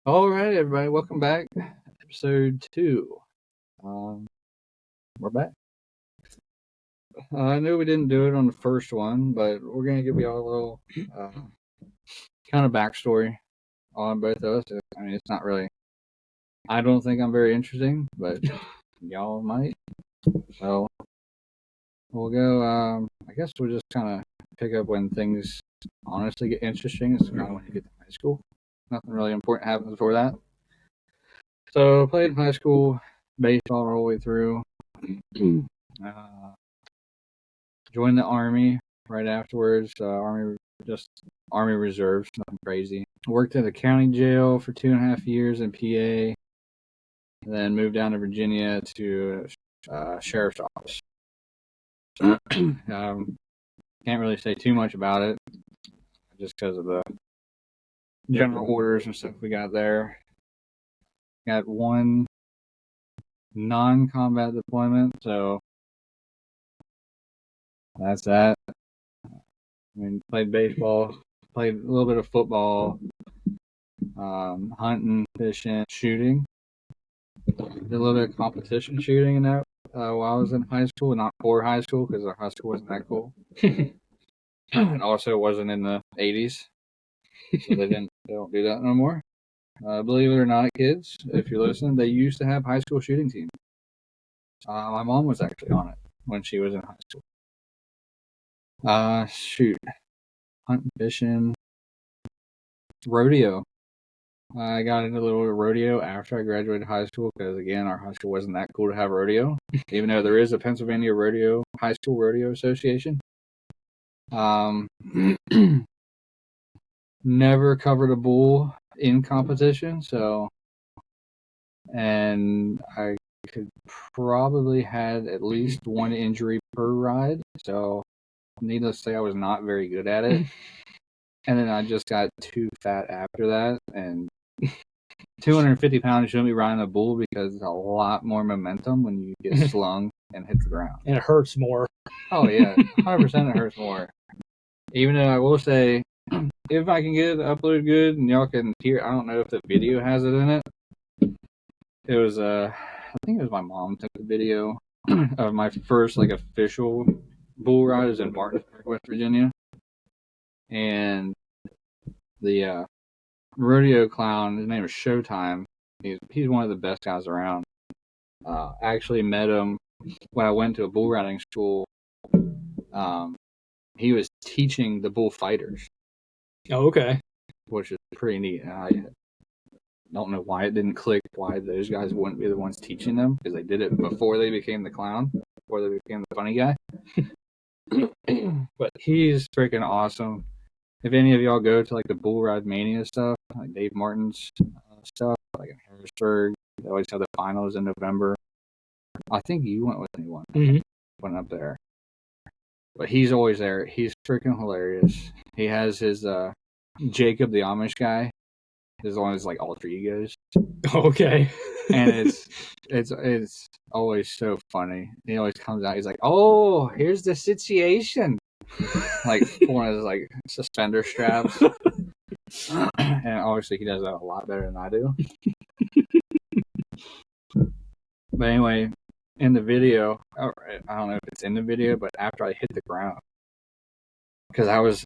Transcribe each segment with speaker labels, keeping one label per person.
Speaker 1: All right, everybody, welcome back. Episode 2. Um, we're back. I knew we didn't do it on the first one, but we're going to give y'all a little kind of backstory on both of us. I mean, it's not really, I don't think I'm very interesting, but y'all might. So we'll go, I guess we'll just kind of pick up when things honestly get interesting. It's kind of when you get to high school. Nothing really important happens before that. So played in high school, baseball all the way through. uh, Joined the Army right afterwards. Army Reserves, nothing crazy. Worked at a county jail for 2.5 years in PA, and then moved down to Virginia to sheriff's office. Can't really say too much about it, just because of the general orders and stuff we got there. Got one non-combat deployment, so that's that. I mean, played baseball, played a little bit of football, hunting, fishing, shooting. Did a little bit of competition shooting in that while I was in high school, not for high school because our high school wasn't that cool. And also wasn't in the 80s, so they don't do that no more. Believe it or not, kids, if you're listening, they used to have high school shooting teams. My mom was actually on it when she was in high school. Hunting, fishing, rodeo. I got into a little rodeo after I graduated high school because, again, our high school wasn't that cool to have rodeo, even though there is a Pennsylvania High School Rodeo Association. Never covered a bull in competition, and I could probably had at least one injury per ride, so needless to say, I was not very good at it. And then I just got too fat after that, and 250 pounds shouldn't be riding a bull because it's a lot more momentum when you get slung and hit the ground.
Speaker 2: And it hurts more.
Speaker 1: Oh, yeah. 100% it hurts more. Even though I will say, if I can get it uploaded good and y'all can hear, I don't know if the video has it in it. It was, I think it was my mom took the video of my first, official bull ride. It was in Martinsburg, West Virginia. And the rodeo clown, his name is Showtime. He's one of the best guys around. Actually met him when I went to a bull riding school. He was teaching the bullfighters.
Speaker 2: Oh, okay.
Speaker 1: Which is pretty neat. I don't know why it didn't click, why those guys wouldn't be the ones teaching them, because they did it before they became the clown, before they became the funny guy. But he's freaking awesome. If any of y'all go to the Bull Ride Mania stuff, like Dave Martin's stuff, like in Harrisburg, they always have the finals in November. I think you went with me one. Went up there. But he's always there. He's freaking hilarious. He has his Jacob the Amish guy. His one is alter egos.
Speaker 2: Okay.
Speaker 1: And it's always so funny. He always comes out. He's like, "Oh, here's the situation." One of his suspender straps. And obviously he does that a lot better than I do. But anyway, in the video, I don't know if it's in the video, but after I hit the ground, because I was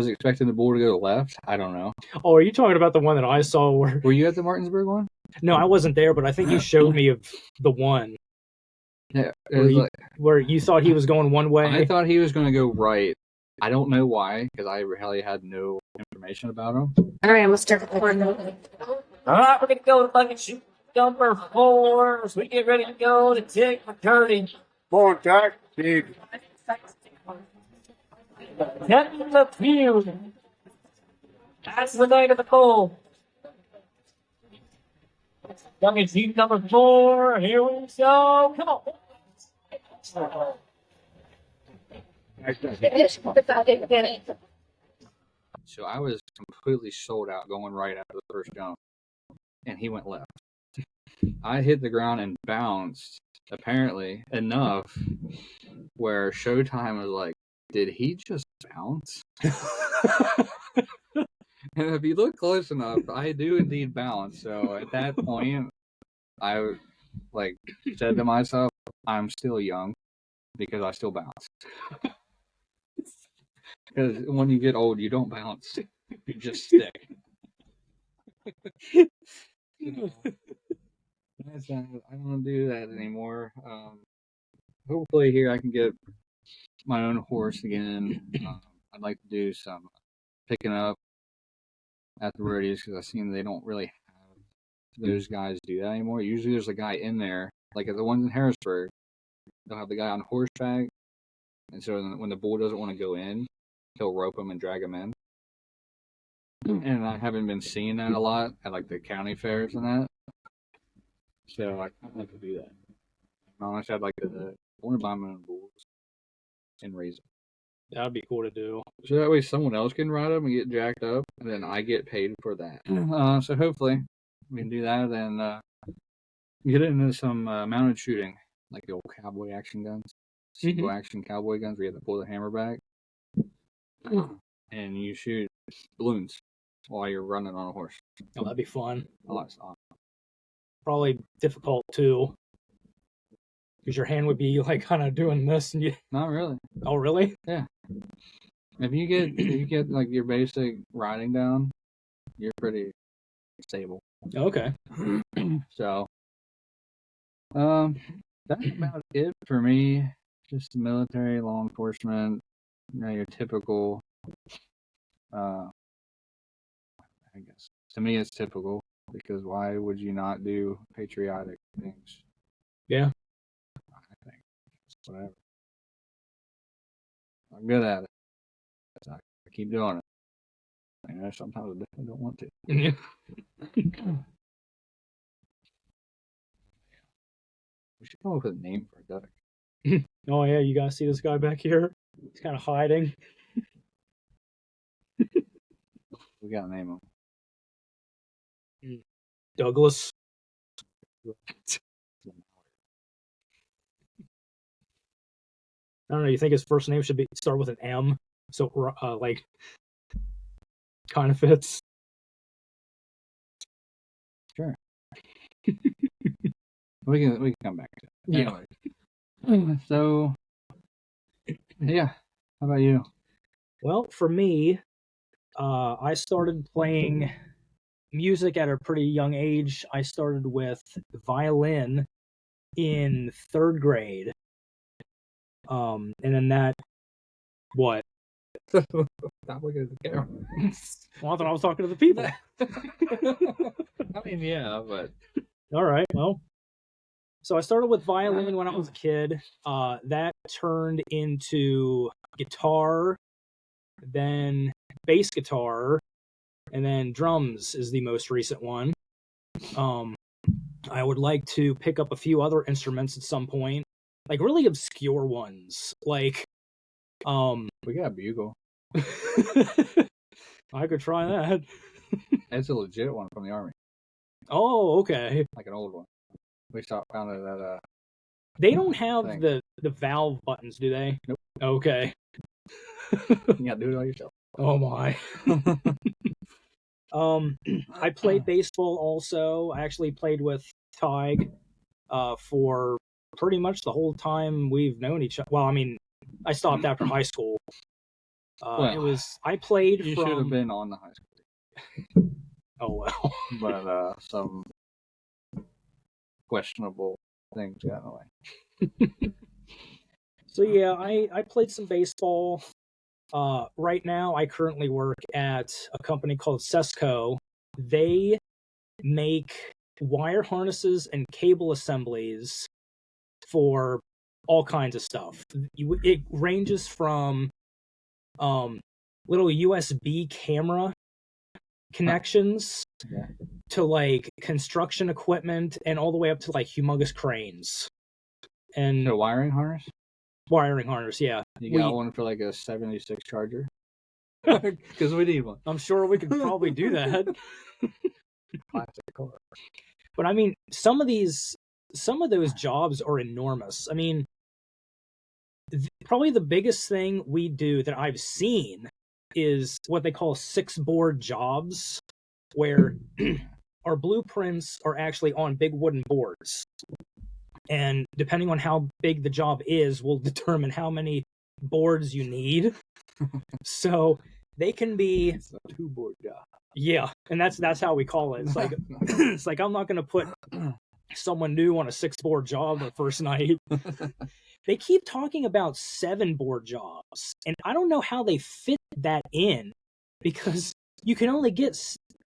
Speaker 1: expecting the bull to go left, I don't know.
Speaker 2: Oh, are you talking about the one that I saw?
Speaker 1: Were you at the Martinsburg one?
Speaker 2: No, I wasn't there, but I think you showed me of the one.
Speaker 1: Yeah,
Speaker 2: where you thought he was going one way.
Speaker 1: I thought he was going to go right. I don't know why, because I really had no information about him.
Speaker 3: All right, I'm gonna start recording. All right, we're gonna go to fucking shoot number 4. So we get ready to go to Dick McCurdy.
Speaker 4: More Jack, Steve.
Speaker 3: Captain the field. That's the night of the cold. Fucking team number 4. Here we go. Come on.
Speaker 1: So I was completely sold out going right after the first jump, and he went left. I hit the ground and bounced, apparently, enough where Showtime was like, "Did he just bounce?" And if you look close enough, I do indeed bounce. So at that point, I like said to myself, I'm still young because I still bounce. Because when you get old, you don't bounce; you just stick. I don't do that anymore. Hopefully, here I can get my own horse again. I'd like to do some picking up at the rodeos because I've seen they don't really have those guys do that anymore. Usually, there's a guy in there, like at the ones in Harrisburg. They'll have the guy on horseback, and so when the bull doesn't want to go in, he'll rope him and drag him in. And I haven't been seeing that a lot at like the county fairs and that. So I'd like to do that. Honestly, I'd like to. I want to buy my own bulls and raise them.
Speaker 2: That would be cool to do.
Speaker 1: So that way someone else can ride them and get jacked up, and then I get paid for that. So hopefully we can do that and get into some mounted shooting, like the old cowboy action guns, single action cowboy guns where you have to pull the hammer back, and you shoot balloons while you're running on a horse.
Speaker 2: Oh, that'd be fun.
Speaker 1: Oh, that's awesome.
Speaker 2: Probably difficult too, because your hand would be like kind of doing this, and you.
Speaker 1: Not really.
Speaker 2: Oh, really?
Speaker 1: Yeah. If you get like your basic riding down, you're pretty stable.
Speaker 2: Okay.
Speaker 1: So, that's about it for me. Just military, law enforcement, your typical. I guess to me it's typical because why would you not do patriotic things?
Speaker 2: Yeah.
Speaker 1: I think it's whatever. I'm good at it. So I keep doing it. Sometimes I definitely don't want to.
Speaker 2: Yeah.
Speaker 1: We should come up with a name for a duck.
Speaker 2: Oh yeah, you guys see this guy back here? He's kind of hiding.
Speaker 1: We gotta name him.
Speaker 2: Douglas. I don't know. You think his first name should start with an M? So like, kind of fits.
Speaker 1: Sure. we can come back to it.
Speaker 2: Yeah.
Speaker 1: Anyway, so yeah, how about you?
Speaker 2: Well, for me, I started playing music at a pretty young age. I started with violin in 3rd grade. And then that, what?
Speaker 1: Stop looking at the camera.
Speaker 2: Well, I thought I was talking to the people.
Speaker 1: I mean, yeah, but
Speaker 2: All right, well. So I started with violin when I was a kid. That turned into guitar, then bass guitar, and then drums is the most recent one. I would like to pick up a few other instruments at some point, like really obscure ones, like
Speaker 1: we got a bugle.
Speaker 2: I could try that.
Speaker 1: It's a legit one from the army,
Speaker 2: Oh, okay.
Speaker 1: like an old one. We found it at
Speaker 2: They don't have
Speaker 1: Thing.
Speaker 2: the valve buttons, do they?
Speaker 1: Nope.
Speaker 2: Okay.
Speaker 1: You gotta do it all yourself.
Speaker 2: Oh my. I played baseball also. I actually played with Tig for pretty much the whole time we've known each other. Well, I mean, I stopped after high school. I played
Speaker 1: You
Speaker 2: from...
Speaker 1: should have been on the high school.
Speaker 2: Oh well.
Speaker 1: But some questionable things got in the way.
Speaker 2: So yeah, I played some baseball. Right now, I currently work at a company called Sesco. They make wire harnesses and cable assemblies for all kinds of stuff. It ranges from little USB camera connections to like construction equipment and all the way up to like humongous cranes. And
Speaker 1: So wiring harness?
Speaker 2: Wiring harness, yeah.
Speaker 1: You got one for like a 76 charger? Because we need one.
Speaker 2: I'm sure we could probably do that.
Speaker 1: Plastic car.
Speaker 2: But I mean, some of those jobs are enormous. I mean, probably the biggest thing we do that I've seen is what they call 6-board jobs, where our blueprints are actually on big wooden boards. And depending on how big the job is, will determine how many boards you need. So they can be
Speaker 1: It's a 2-board job.
Speaker 2: yeah, and that's how we call it. It's like it's like I'm not gonna put someone new on a 6-board job the first night. They keep talking about 7-board jobs, and I don't know how they fit that in, because you can only get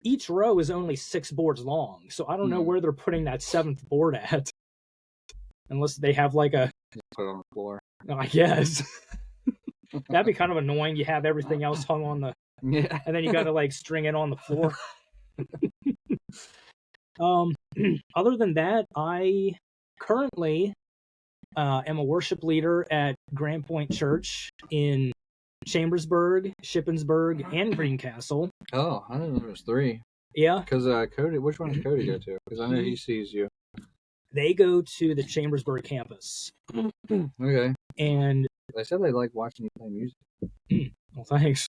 Speaker 2: each row is only 6 boards long, so I don't know where they're putting that 7th board at, unless they have like a
Speaker 1: Just put it on the floor.
Speaker 2: I guess that'd be kind of annoying. You have everything else hung on the
Speaker 1: Yeah.
Speaker 2: and then you got to like string it on the floor. Other than that, I currently am a worship leader at Grand Point Church in Chambersburg, Shippensburg, and Greencastle.
Speaker 1: Oh, I didn't know there was 3.
Speaker 2: Yeah,
Speaker 1: Because Cody, which one does Cody go to? Because I know he sees you.
Speaker 2: they go to the Chambersburg campus.
Speaker 1: Okay.
Speaker 2: And
Speaker 1: They said they like watching you play music.
Speaker 2: well, thanks.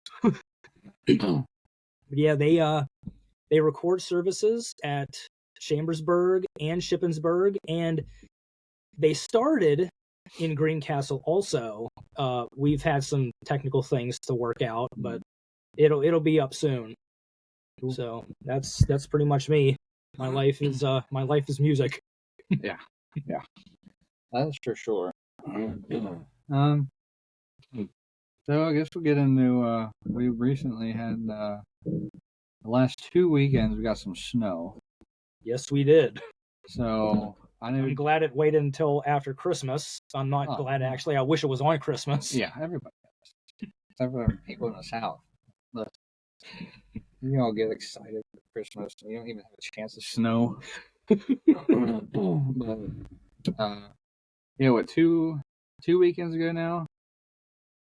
Speaker 2: Yeah, they record services at Chambersburg and Shippensburg, and they started in Greencastle also. We've had some technical things to work out, but it'll be up soon.
Speaker 1: Cool.
Speaker 2: So that's pretty much me. My life is music.
Speaker 1: Yeah. That's for sure. So I guess we'll get into, we recently had, the last 2 weekends we got some snow.
Speaker 2: Yes, we did.
Speaker 1: So I know.
Speaker 2: I'm glad it waited until after Christmas. I'm not
Speaker 1: Oh,
Speaker 2: glad, actually. I wish it was on Christmas.
Speaker 1: Yeah, everybody does. Except for people in the South. Look, you all get excited for Christmas and you don't even have a chance of snow. But, what, two weekends ago now?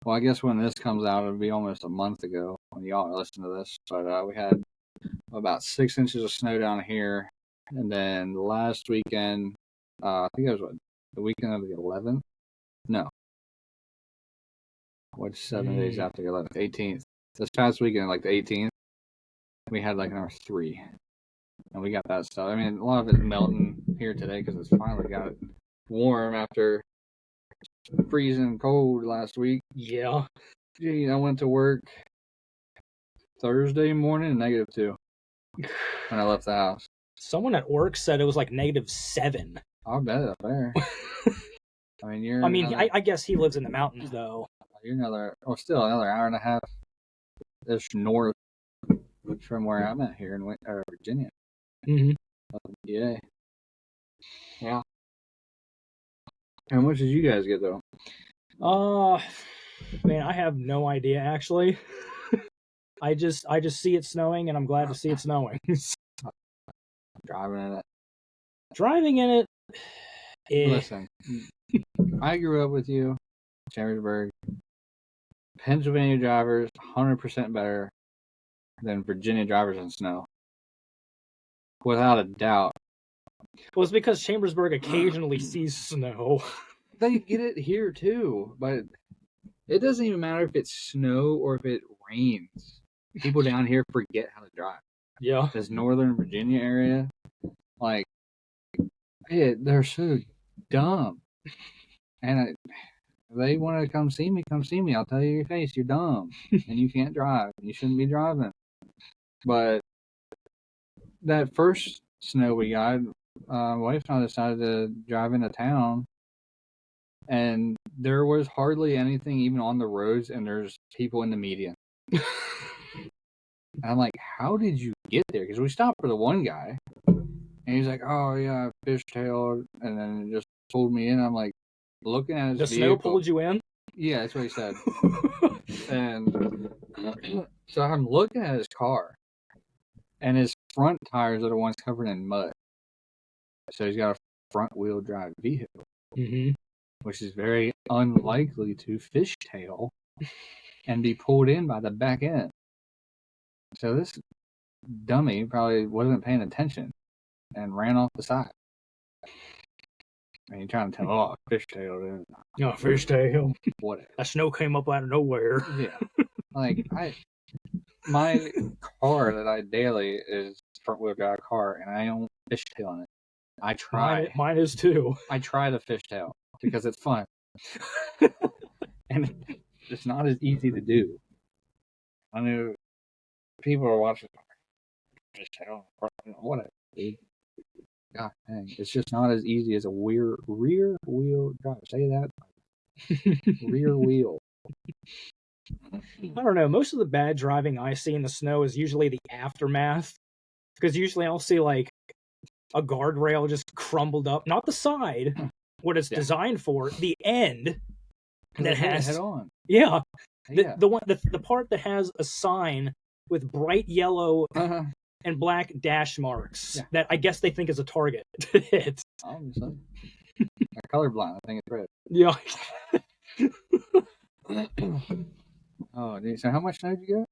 Speaker 1: Well, I guess when this comes out, it'll be almost a month ago when y'all are listening to this. But we had about 6 inches of snow down here. And then last weekend, I think it was the weekend of the 11th? No. What's 7 days after the 11th? 18th. This past weekend, like the 18th, we had like another 3. And we got that stuff. I mean, a lot of it's melting here today because it's finally got warm after freezing cold last week.
Speaker 2: Yeah.
Speaker 1: Gee, I went to work Thursday morning, -2 when I left the house.
Speaker 2: Someone at work said it was like -7.
Speaker 1: I'll bet up there. I mean,
Speaker 2: I guess he lives in the mountains, though.
Speaker 1: You're still another hour and a half ish north from where I'm at here in Virginia.
Speaker 2: Mm-hmm.
Speaker 1: Yeah. Yeah. How much did you guys get though?
Speaker 2: Man, I have no idea actually. I just see it snowing, and I'm glad to see it snowing.
Speaker 1: Driving in it.
Speaker 2: Driving in it.
Speaker 1: Listen, I grew up with you, Chambersburg. Pennsylvania drivers 100% better than Virginia drivers in snow, without a doubt.
Speaker 2: Well, it's because Chambersburg occasionally sees snow.
Speaker 1: They get it here too, but it doesn't even matter if it's snow or if it rains. People down here forget how to drive.
Speaker 2: Yeah.
Speaker 1: This northern Virginia area, like, they're so dumb. And if they want to come see me, come see me. I'll tell you your face, you're dumb. And you can't drive. You shouldn't be driving. But that first snow we got, my wife and I decided to drive into town. And there was hardly anything even on the roads, and there's people in the median. And I'm like, how did you get there? Because we stopped for the one guy, and he's like, oh, yeah, fishtailed, and then just pulled me in. I'm like, looking at his
Speaker 2: The
Speaker 1: vehicle.
Speaker 2: snow pulled you in?
Speaker 1: Yeah, that's what he said. And so I'm looking at his car, and his front tires are the ones covered in mud. So he's got a front-wheel drive vehicle, which is very unlikely to fishtail and be pulled in by the back end. So this dummy probably wasn't paying attention and ran off the side. And you're trying to tell, oh, fishtail.
Speaker 2: No, fishtail.
Speaker 1: Whatever.
Speaker 2: That snow came up out of nowhere.
Speaker 1: Yeah. My car that I daily is front wheel drive car, and I don't fishtail in it. I try.
Speaker 2: Mine is too.
Speaker 1: I try to fishtail because it's fun, and it's not as easy to do. I know people are watching fishtail, whatever. God dang, it's just not as easy as a rear wheel drive. Say that. Rear wheel.
Speaker 2: I don't know. Most of the bad driving I see in the snow is usually the aftermath, because usually I'll see like a guardrail just crumbled up, not the side, what it's designed for, the end that has
Speaker 1: head on.
Speaker 2: Yeah,
Speaker 1: Yeah.
Speaker 2: the part that has a sign with bright yellow and black dash marks that I guess they think is a target to hit.
Speaker 1: Obviously, I'm colorblind. I think it's red.
Speaker 2: Yeah.
Speaker 1: Oh, dude. So how much snow did you get?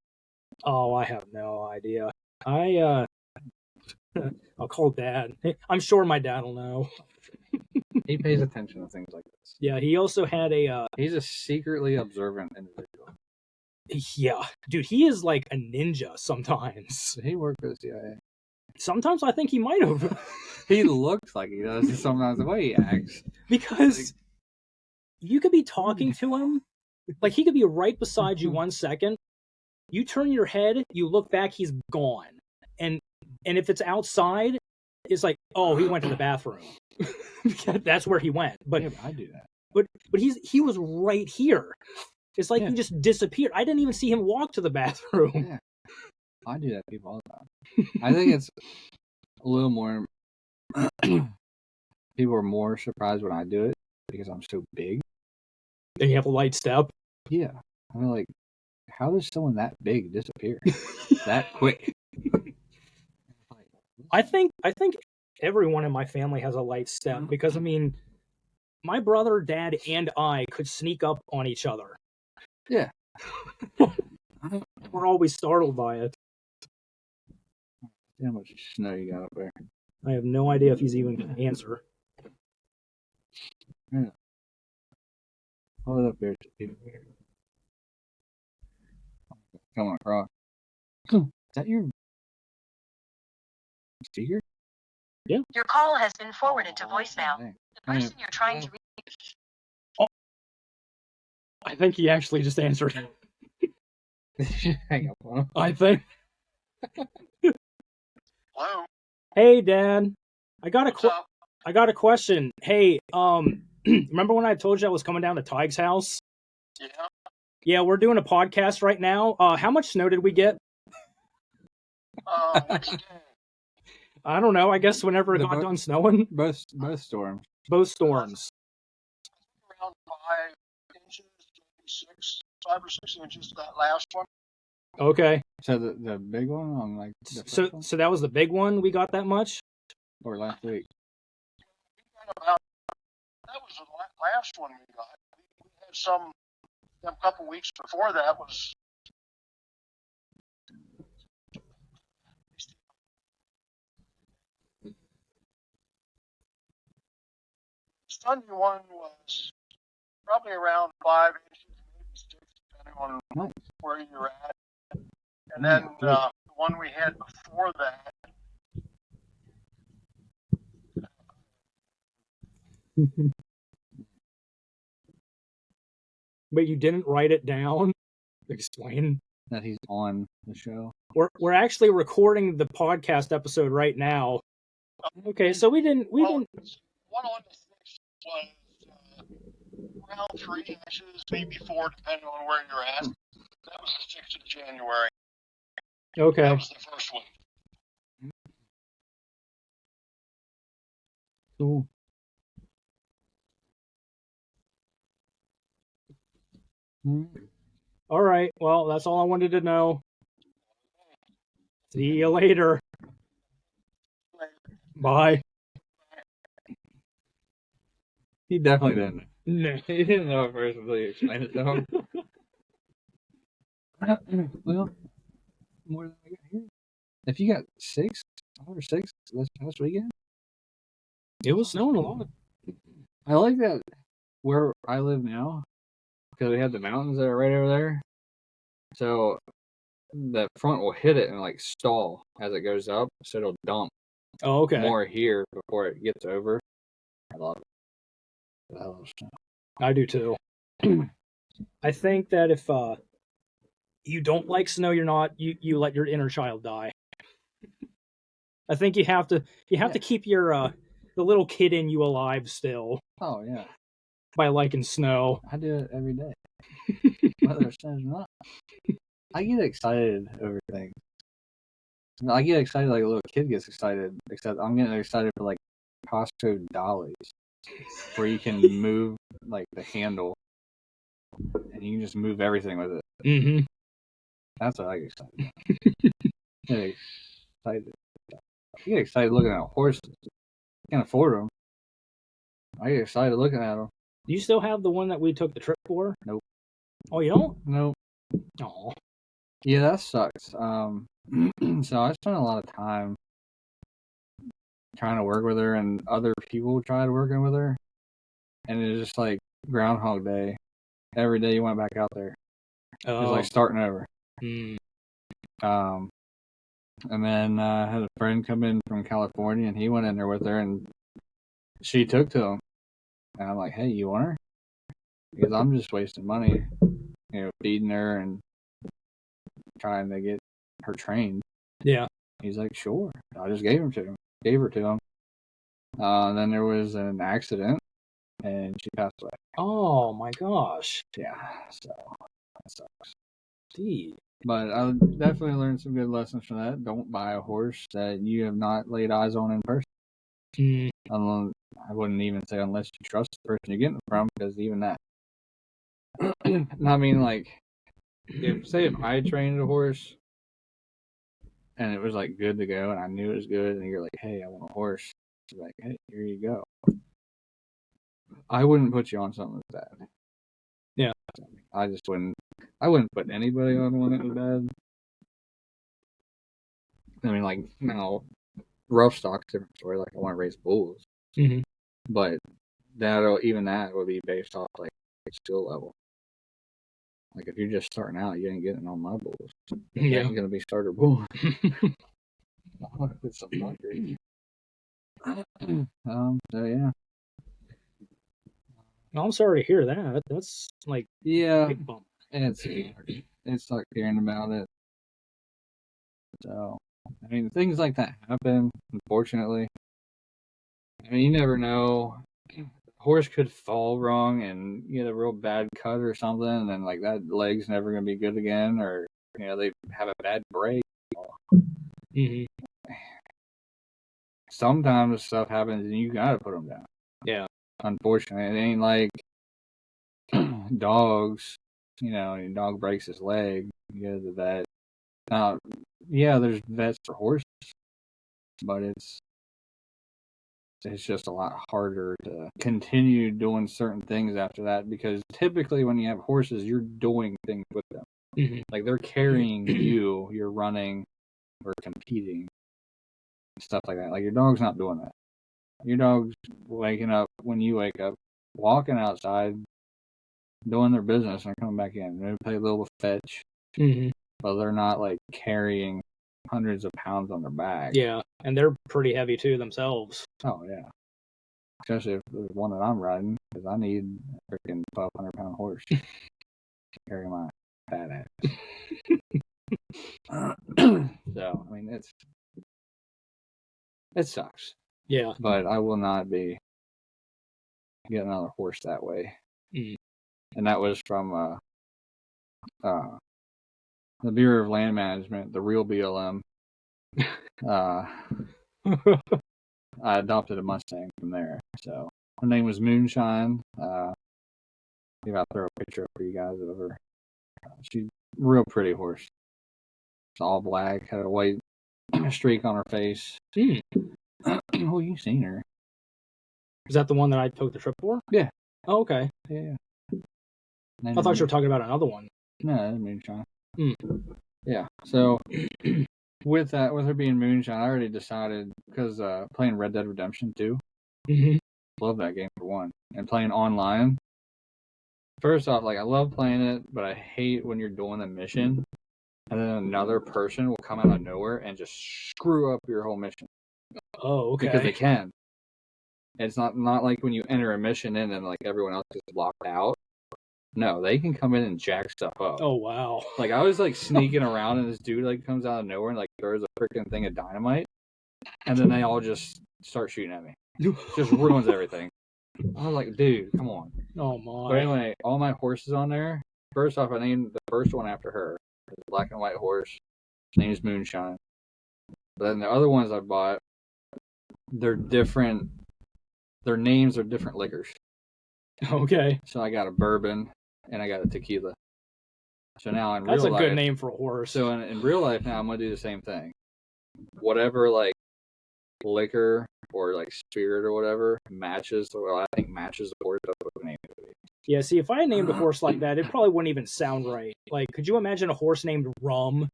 Speaker 2: Oh, I have no idea. I'll call Dad. I'm sure my dad will know.
Speaker 1: He pays attention to things like this.
Speaker 2: Yeah, he also had a.
Speaker 1: He's a secretly observant individual.
Speaker 2: Yeah, dude, he is like a ninja sometimes.
Speaker 1: Did he work for the CIA?
Speaker 2: Sometimes I think he might have.
Speaker 1: He looks like he does sometimes the way he acts.
Speaker 2: Because you could be talking to him, like he could be right beside you 1 second. You turn your head, you look back, he's gone. And if it's outside, it's like, oh, he went to the bathroom. That's where he went. But
Speaker 1: yeah, I do that.
Speaker 2: But he was right here. It's like he just disappeared. I didn't even see him walk to the bathroom.
Speaker 1: Yeah. I do that to people all the time. I think it's a little more. People are more surprised when I do it because I'm so big.
Speaker 2: And you have a light step.
Speaker 1: Yeah, I mean, like, how does someone that big disappear that quick?
Speaker 2: I think everyone in my family has a light step because I mean, my brother, dad, and I could sneak up on each other.
Speaker 1: Yeah.
Speaker 2: We're always startled by it.
Speaker 1: How much snow you got up there?
Speaker 2: I have no idea if he's even going to answer.
Speaker 1: Yeah. Hold it up there to people here. Coming across. Is that your speaker?
Speaker 2: Yeah.
Speaker 5: Your call has been forwarded to voicemail. The person you're trying to reach.
Speaker 2: Oh. I think he actually just answered.
Speaker 1: Hang up on him.
Speaker 2: I think.
Speaker 4: Hello.
Speaker 2: Hey, Dad. I got a question. Hey, remember when I told you I was coming down to Tig's house?
Speaker 4: Yeah.
Speaker 2: Yeah, we're doing a podcast right now. How much snow did we get?
Speaker 4: Which day?
Speaker 2: I don't know. I guess whenever it got done snowing.
Speaker 1: Both storms.
Speaker 2: Both storms.
Speaker 4: Around 5 inches, maybe 5 or 6 inches. That last one.
Speaker 2: Okay.
Speaker 1: So the big one on like the
Speaker 2: So
Speaker 1: one?
Speaker 2: so that was the big one. We got that much.
Speaker 1: Or last week.
Speaker 4: That was the last one we got. We had some a couple weeks before that was. Sunday one was probably around 5 inches, maybe 6, depending on where you're at. And then the one we had before that.
Speaker 2: But you didn't write it down. Explain
Speaker 1: that he's on the show.
Speaker 2: We're actually recording the podcast episode right now. Okay, so we didn't.
Speaker 4: One on the 6th was around 3 inches, maybe 4, depending on where you're at. That was the 6th of January.
Speaker 2: Okay.
Speaker 4: That was the first one.
Speaker 2: Cool. All right. Well, that's all I wanted to know. See you later. Bye.
Speaker 1: He definitely didn't.
Speaker 2: No.
Speaker 1: He didn't know at first until you explained it to him. Well, more than I got here. If you got 5 or 6 this past weekend,
Speaker 2: it was snowing a lot.
Speaker 1: I like that where I live now because we have the mountains that are right over there. So the front will hit it and like stall as it goes up, so it'll dump more here before it gets over. I love it. I love snow.
Speaker 2: I do too. I think that if you don't like snow, you let your inner child die. I think you have to keep your the little kid in you alive still.
Speaker 1: Oh yeah,
Speaker 2: by liking snow.
Speaker 1: I do it every day, whether it snows or not. I get excited over things. I get excited like a little kid gets excited, except I'm getting excited for like Costco dollies, where you can move like the handle, and you can just move everything with it.
Speaker 2: Mm-hmm.
Speaker 1: That's what I get excited about. Get excited. I get excited looking at horses. Can't afford them. I get excited looking at them.
Speaker 2: Do you still have the one that we took the trip for?
Speaker 1: Nope.
Speaker 2: Oh, you don't?
Speaker 1: Nope.
Speaker 2: Oh.
Speaker 1: Yeah, that sucks. So I spent a lot of time trying to work with her, and other people tried working with her, and it was just like Groundhog Day. Every day you went back out there. It was like starting over.
Speaker 2: Mm.
Speaker 1: And then I had a friend come in from California, and he went in there with her, and she took to him. And I'm like, hey, you want her? Because I'm just wasting money, feeding her and trying to get her trained.
Speaker 2: Yeah.
Speaker 1: He's like, sure. I just gave her to him. Then there was an accident, and she passed away.
Speaker 2: Oh my gosh.
Speaker 1: Yeah, so that sucks.
Speaker 2: Gee.
Speaker 1: But I definitely learned some good lessons from that. Don't buy a horse that you have not laid eyes on in person.
Speaker 2: Mm.
Speaker 1: I wouldn't even say unless you trust the person you're getting it from, because even that. I mean, like, if I trained a horse and it was like good to go, and I knew it was good, and you're like, hey, I want a horse. She's like, hey, here you go. I wouldn't put you on something that's bad.
Speaker 2: Yeah.
Speaker 1: I just wouldn't. I wouldn't put anybody on one that was bad. I mean, like, now, rough stock's a different story. Like, I want to raise bulls.
Speaker 2: Mm-hmm.
Speaker 1: But even that would be based off, like, skill level. Like, if you're just starting out, you ain't getting on my bulls.
Speaker 2: Yeah.
Speaker 1: Ain't going to be starter bull. I want to put some luxury. So, yeah.
Speaker 2: I'm sorry to hear that. That's, like,
Speaker 1: Yeah.
Speaker 2: big bump.
Speaker 1: It's like hearing about it. So, I mean, things like that happen, unfortunately. I mean, you never know. A horse could fall wrong and get a real bad cut or something, and then, like, that leg's never going to be good again, or, they have a bad break.
Speaker 2: Mm-hmm.
Speaker 1: Sometimes stuff happens and you got to put them down.
Speaker 2: Yeah.
Speaker 1: Unfortunately, it ain't like dogs. A dog breaks his leg, you go to the vet. Now, yeah, there's vets for horses, but it's just a lot harder to continue doing certain things after that, because typically when you have horses, you're doing things with them.
Speaker 2: Mm-hmm.
Speaker 1: Like, they're carrying you, you're running or competing, stuff like that. Like, your dog's not doing that. Your dog's waking up when you wake up, walking outside, doing their business, and they're coming back in. They play a little fetch, but they're not like carrying hundreds of pounds on their back.
Speaker 2: Yeah, and they're pretty heavy too themselves.
Speaker 1: Oh yeah, especially if there's one that I'm riding, because I need a freaking 1,200-pound horse to carry my fat ass. So I mean, it sucks.
Speaker 2: Yeah,
Speaker 1: but I will not be getting another horse that way.
Speaker 2: Mm.
Speaker 1: And that was from the Bureau of Land Management, the real BLM. I adopted a Mustang from there. So her name was Moonshine. Maybe I'll throw a picture up for you guys of her. She's a real pretty horse. It's all black, had a white streak on her face.
Speaker 2: Mm.
Speaker 1: Oh, you've seen her.
Speaker 2: Is that the one that I took the trip for?
Speaker 1: Yeah.
Speaker 2: Oh, okay.
Speaker 1: Yeah.
Speaker 2: I thought you were talking about another one.
Speaker 1: No, that's Moonshine.
Speaker 2: Mm.
Speaker 1: Yeah. So with her being Moonshine, I already decided, because playing Red Dead Redemption 2,
Speaker 2: Mm-hmm.
Speaker 1: love that game for one, and playing online, First off, like I love playing it, but I hate when you're doing a mission and then another person will come out of nowhere and just screw up your whole mission.
Speaker 2: Oh, okay.
Speaker 1: Because they can. It's not like when you enter a mission in and like everyone else is locked out. No, they can come in and jack stuff up.
Speaker 2: Oh, wow.
Speaker 1: Like I was like sneaking around and this dude like comes out of nowhere and like throws a freaking thing of dynamite, and then they all just start shooting at me. Just ruins everything. I was like, dude, come on.
Speaker 2: Oh my.
Speaker 1: But anyway, all my horses on there. First off, I named the first one after her. It's a black and white horse. His name is Moonshine. But then the other ones I bought, they're different. Their names are different liquors.
Speaker 2: Okay.
Speaker 1: So I got a bourbon and I got a tequila. So now in
Speaker 2: That's
Speaker 1: real
Speaker 2: a
Speaker 1: life,
Speaker 2: good name for a horse.
Speaker 1: So in real life now, I'm gonna do the same thing. Whatever like liquor or like spirit or whatever matches, well, I think matches the horse. That's what the name would be.
Speaker 2: Yeah, see, if I named a horse like that, it probably wouldn't even sound right. Like, could you imagine a horse named Rum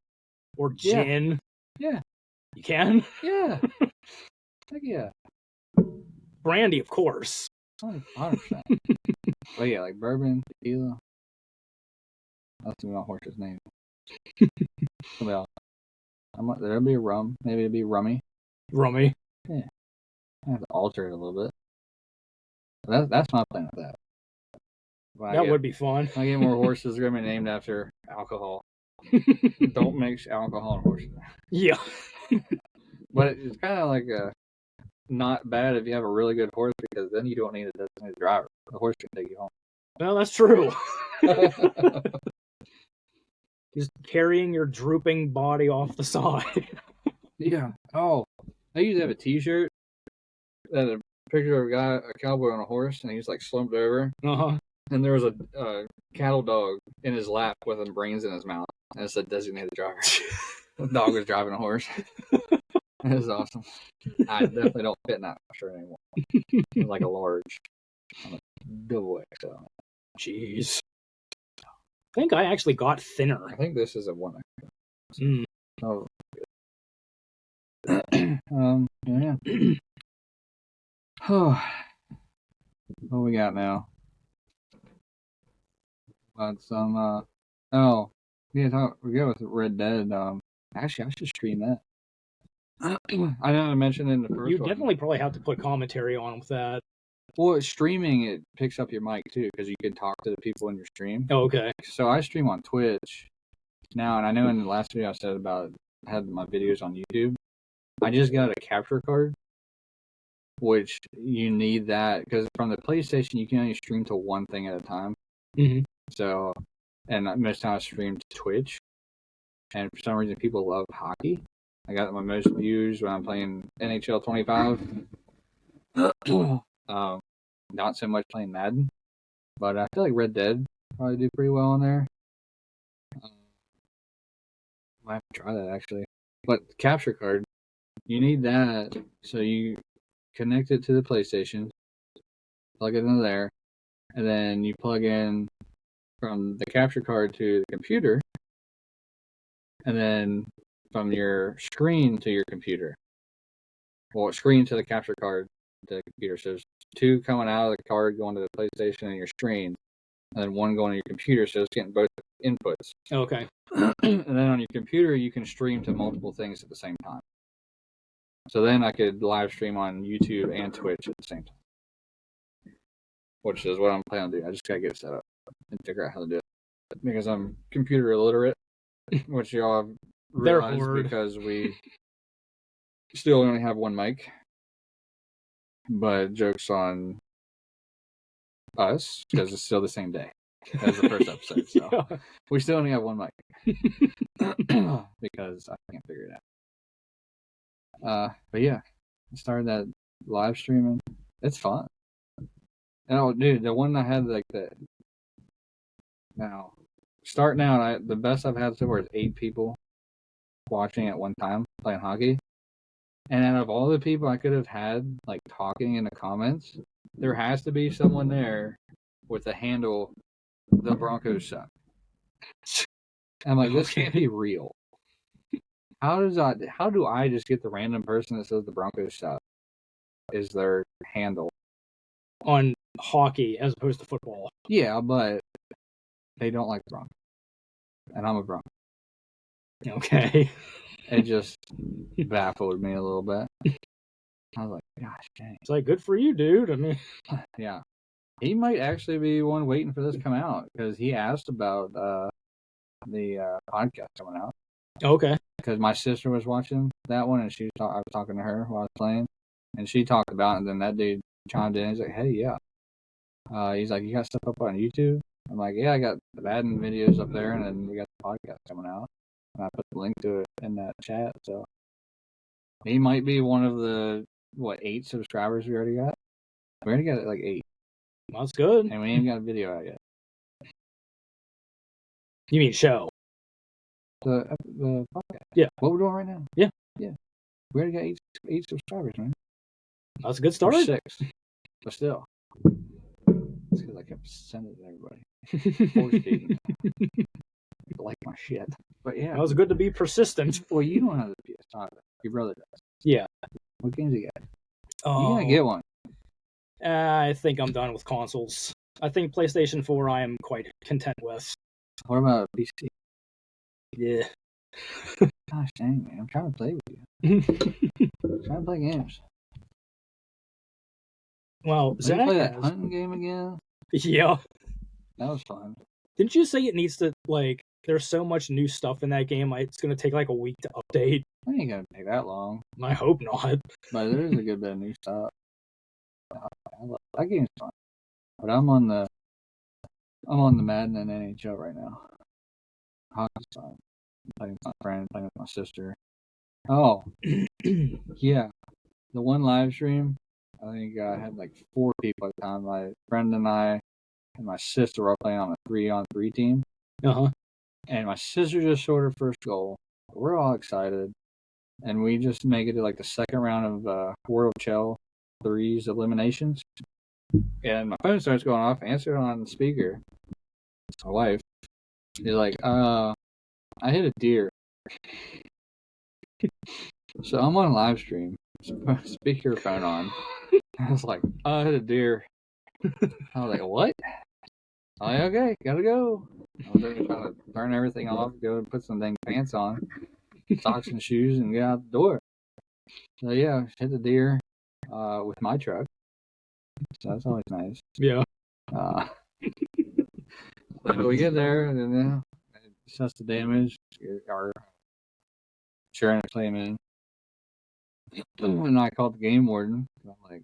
Speaker 2: or Gin?
Speaker 1: Yeah.
Speaker 2: You can?
Speaker 1: Yeah. Heck yeah.
Speaker 2: Brandy, of course.
Speaker 1: 100%. But yeah, like bourbon, tequila. That's my horse's name. Somebody else. There'll be a rum. Maybe it'll be rummy.
Speaker 2: Rummy.
Speaker 1: Yeah. I have to alter it a little bit. That's my plan with that.
Speaker 2: That would be fun.
Speaker 1: When I get more horses, they're going to be named after alcohol. Don't mix alcohol and horses.
Speaker 2: Yeah.
Speaker 1: But it's kind of like not bad if you have a really good horse, because then you don't need a designated driver. The horse can take you home.
Speaker 2: Well, that's true. Just carrying your drooping body off the side.
Speaker 1: Yeah. Oh, I used to have a T-shirt that had a picture of a cowboy on a horse, and he's like slumped over.
Speaker 2: Uh-huh.
Speaker 1: And there was a cattle dog in his lap with some brains in his mouth, and it said designated driver. The dog was driving a horse. It was awesome. I definitely don't fit in that shirt anymore. It's like a large. I'm a double XL.
Speaker 2: Jeez. I think I actually got thinner.
Speaker 1: I think this is a 1 XL.
Speaker 2: Mm.
Speaker 1: Oh. Yeah. What we got now? Got some. We go with Red Dead. Actually, I should stream that. I know I mentioned in the first
Speaker 2: You
Speaker 1: one.
Speaker 2: definitely probably have to put commentary on with that.
Speaker 1: Well, streaming, it picks up your mic too, because you can talk to the people in your stream.
Speaker 2: Oh, okay.
Speaker 1: So I stream on Twitch now, and I know in the last video I said about I had my videos on YouTube. I just got a capture card, which you need that because from the PlayStation you can only stream to one thing at a time.
Speaker 2: Mm-hmm.
Speaker 1: So, and most times I stream to Twitch, and for some reason people love hockey. I got my most views when I'm playing NHL 25. Not so much playing Madden, but I feel like Red Dead probably do pretty well on there. Might have to try that actually. But capture card, you need that so you connect it to the PlayStation, plug it into there, and then you plug in from the capture card to the computer, and then from your screen to your computer. Well, screen to the capture card to the computer. So there's two coming out of the card going to the PlayStation and your screen, and then one going to your computer, so it's getting both inputs.
Speaker 2: Okay.
Speaker 1: And then on your computer, you can stream to multiple things at the same time. So then I could live stream on YouTube and Twitch at the same time, which is what I'm planning on doing. I just gotta get it set up and figure out how to do it because I'm computer illiterate, which y'all have realized because we still only have one mic. But joke's on us because it's still the same day as the first episode. So yeah. We still only have one mic because I can't figure it out. But yeah, I started that live streaming. It's fun. And oh, dude, the one I had like that. Now, starting out, the best I've had so far is 8 people watching at one time playing hockey. And out of all the people I could have had like talking in the comments, there has to be someone there with the handle "The Broncos suck." I'm like, this can't be real. How do I just get the random person that says the Broncos suck is their handle
Speaker 2: on hockey as opposed to football?
Speaker 1: Yeah, but they don't like the Broncos. And I'm a Bronco.
Speaker 2: Okay.
Speaker 1: It just baffled me a little bit. I was like, gosh dang.
Speaker 2: It's like, good for you, dude. I mean,
Speaker 1: yeah. He might actually be one waiting for this to come out because he asked about the podcast coming out.
Speaker 2: Okay.
Speaker 1: Because my sister was watching that one, and I was talking to her while I was playing, and she talked about it, and then that dude chimed in. He's like, hey, yeah. He's like, you got stuff up on YouTube? I'm like, yeah, I got the Madden videos up there, and then we got the podcast coming out. And I put the link to it in that chat, so he might be one of the, 8 subscribers we already got? We already got like 8.
Speaker 2: That's good.
Speaker 1: And we ain't got a video out yet.
Speaker 2: You mean show?
Speaker 1: The podcast.
Speaker 2: Yeah.
Speaker 1: What we're doing right now.
Speaker 2: Yeah.
Speaker 1: Yeah. We already got 8 subscribers, man.
Speaker 2: That's a good
Speaker 1: Or
Speaker 2: start.
Speaker 1: 6. But still. It's because I kept sending it to everybody. Force feeding. Like my shit. But yeah.
Speaker 2: That was good to be persistent.
Speaker 1: Well, you don't have the PS5. Your brother does.
Speaker 2: Yeah.
Speaker 1: What games you got?
Speaker 2: Oh,
Speaker 1: You gotta get one.
Speaker 2: I think I'm done with consoles. I think PlayStation 4 I am quite content with.
Speaker 1: What about a PC?
Speaker 2: Yeah.
Speaker 1: Gosh dang, man. I'm trying to play with you. I'm trying to play games.
Speaker 2: Well,
Speaker 1: Did
Speaker 2: Zach
Speaker 1: you play that
Speaker 2: has-
Speaker 1: hunting game again?
Speaker 2: Yeah.
Speaker 1: That was fun.
Speaker 2: Didn't you say it needs to, like, there's so much new stuff in that game, it's going to take like a week to update?
Speaker 1: It ain't gonna take that long.
Speaker 2: I hope not.
Speaker 1: But there is a good bit of new stuff. That game's fun. But I'm on the Madden and NHL right now. Hockey's fun. Playing with my friend, playing with my sister. Oh, yeah. The one live stream, I think I had like 4 people at the time. My friend and I and my sister were playing on a 3-on-3 team.
Speaker 2: Uh-huh.
Speaker 1: And my sister just scored her first goal. We're all excited. And we just make it to like the second round of World Chell 3's eliminations. And my phone starts going off, answer it on the speaker. It's my wife. She's like, I hit a deer. So I'm on a live stream, speaker phone on. I was like, I hit a deer. I was like, what? I'm like, okay, gotta go. I was trying to turn everything off, go and put some dang pants on, socks and shoes, and get out the door. So yeah, hit the deer with my truck. So that's always nice.
Speaker 2: Yeah.
Speaker 1: So we get there, and then assess the damage, our insurance claim in. And I called the game warden. I'm like,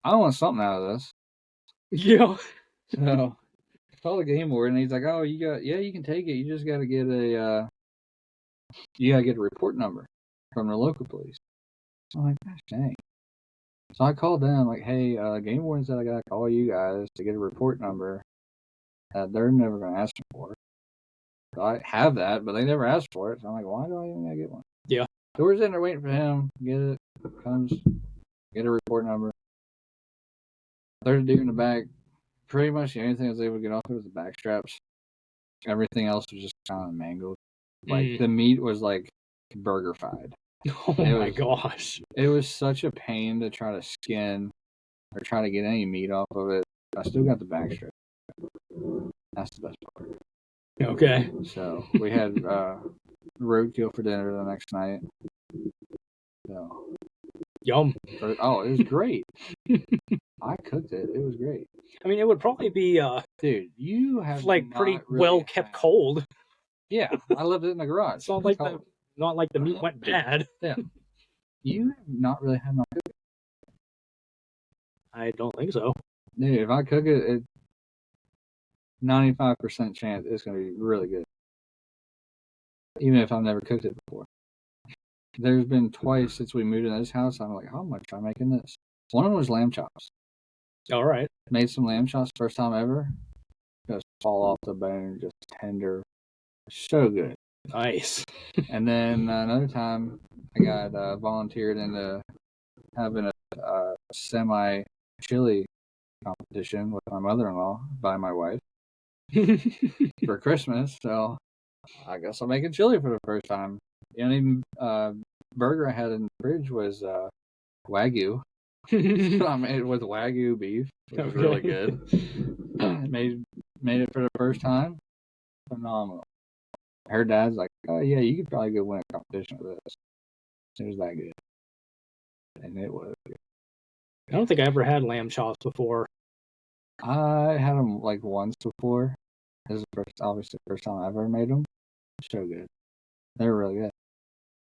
Speaker 1: I want something out of this.
Speaker 2: Yeah.
Speaker 1: So I called the game warden. He's like, oh, you can take it. You just got to get a report number from the local police. I'm like, gosh dang. So I called them, like, hey, game warden said I got to call you guys to get a report number that they're never going to ask me for. So I have that, but they never asked for it. So I'm like, why do I even got to get one?
Speaker 2: Yeah.
Speaker 1: So we're sitting there waiting for him. Get it. Comes. Get a report number. There's a deer in the back. Pretty much the only thing I was able to get off it was the back straps. Everything else was just kind of mangled. Like, the meat was, like, burger-fied.
Speaker 2: Oh my gosh.
Speaker 1: It was such a pain to try to skin or try to get any meat off of it. I still got the back strap. That's the best part.
Speaker 2: Okay.
Speaker 1: So we had roadkill for dinner the next night. So
Speaker 2: Yum.
Speaker 1: it was great. I cooked it. It was great.
Speaker 2: I mean, it would probably be
Speaker 1: Dude, you have
Speaker 2: like pretty
Speaker 1: not really
Speaker 2: well kept cold.
Speaker 1: Yeah, I left it in the garage.
Speaker 2: It's not like the meat went bad.
Speaker 1: Yeah. You have not really had my cooking.
Speaker 2: I don't think so.
Speaker 1: Dude, if I cook it, 95% chance it's going to be really good. Even if I've never cooked it before. There's been twice since we moved in this house. I'm like, how much am I making this? One of them was lamb chops.
Speaker 2: All right.
Speaker 1: Made some lamb chops first time ever. Just fall off the bone, just tender. So good.
Speaker 2: Nice.
Speaker 1: And then another time, I got volunteered into having a semi-chili competition with my mother-in-law by my wife for Christmas. So I guess I'm making chili for the first time. The only burger I had in the fridge was Wagyu. So I made it with Wagyu beef, which was really good. I made made it for the first time. Phenomenal. Her dad's like, oh yeah, you could probably go win a competition with this. It was that good. And it was.
Speaker 2: I don't think I ever had lamb chops before.
Speaker 1: I had them like once before. This is obviously the first time I ever made them. So good. They were really good.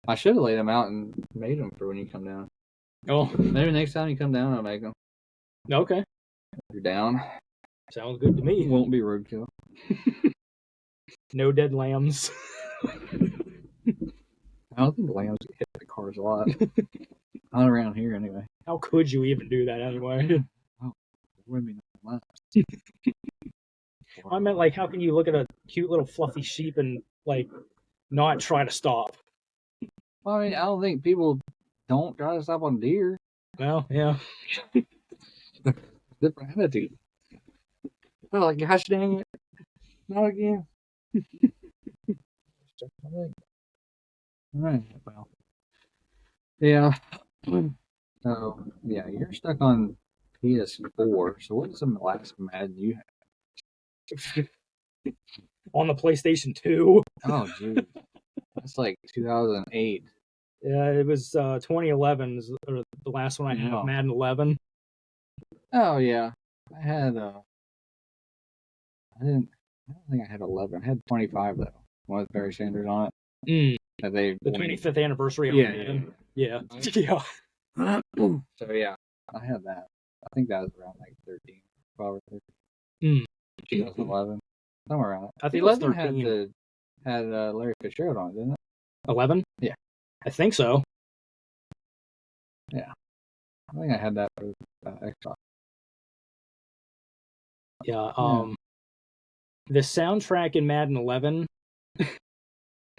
Speaker 1: I should have laid them out and made them for when you come down.
Speaker 2: Oh,
Speaker 1: Maybe next time you come down, I'll make them.
Speaker 2: okay.
Speaker 1: If you're down.
Speaker 2: Sounds good to me.
Speaker 1: It won't be roadkill.
Speaker 2: No dead lambs.
Speaker 1: I don't think lambs get hit by cars a lot. Not around here, anyway.
Speaker 2: How could you even do that anyway?
Speaker 1: Oh, women lambs.
Speaker 2: I meant, like, how can you look at a cute little fluffy sheep and, like, not try to stop?
Speaker 1: Well, I mean, I don't think people don't try to stop on deer.
Speaker 2: Well, yeah.
Speaker 1: Different attitude. Oh, like, gosh dang it. Not again. Alright, well. Yeah. So, yeah, you're stuck on PS4. So, what's the last Madden you had?
Speaker 2: On the PlayStation 2.
Speaker 1: Oh, dude. That's like 2008.
Speaker 2: Yeah, it was 2011 is the last one I had,
Speaker 1: Yeah.
Speaker 2: Madden 11.
Speaker 1: Oh, yeah. I had, I don't think I had 11. I had 25, though. One with Barry Sanders on it. That they
Speaker 2: The 25th anniversary of
Speaker 1: Yeah,
Speaker 2: Madden. Yeah. Yeah.
Speaker 1: So, yeah, I had that. I think that was around like 13, 12 or 13. 2011. Somewhere around that.
Speaker 2: I think it was
Speaker 1: 11
Speaker 2: 13.
Speaker 1: had Larry Fitzgerald on it, didn't it?
Speaker 2: 11?
Speaker 1: Yeah.
Speaker 2: I think so.
Speaker 1: Yeah. I think I had that for Xbox.
Speaker 2: Yeah. The soundtrack in Madden 11.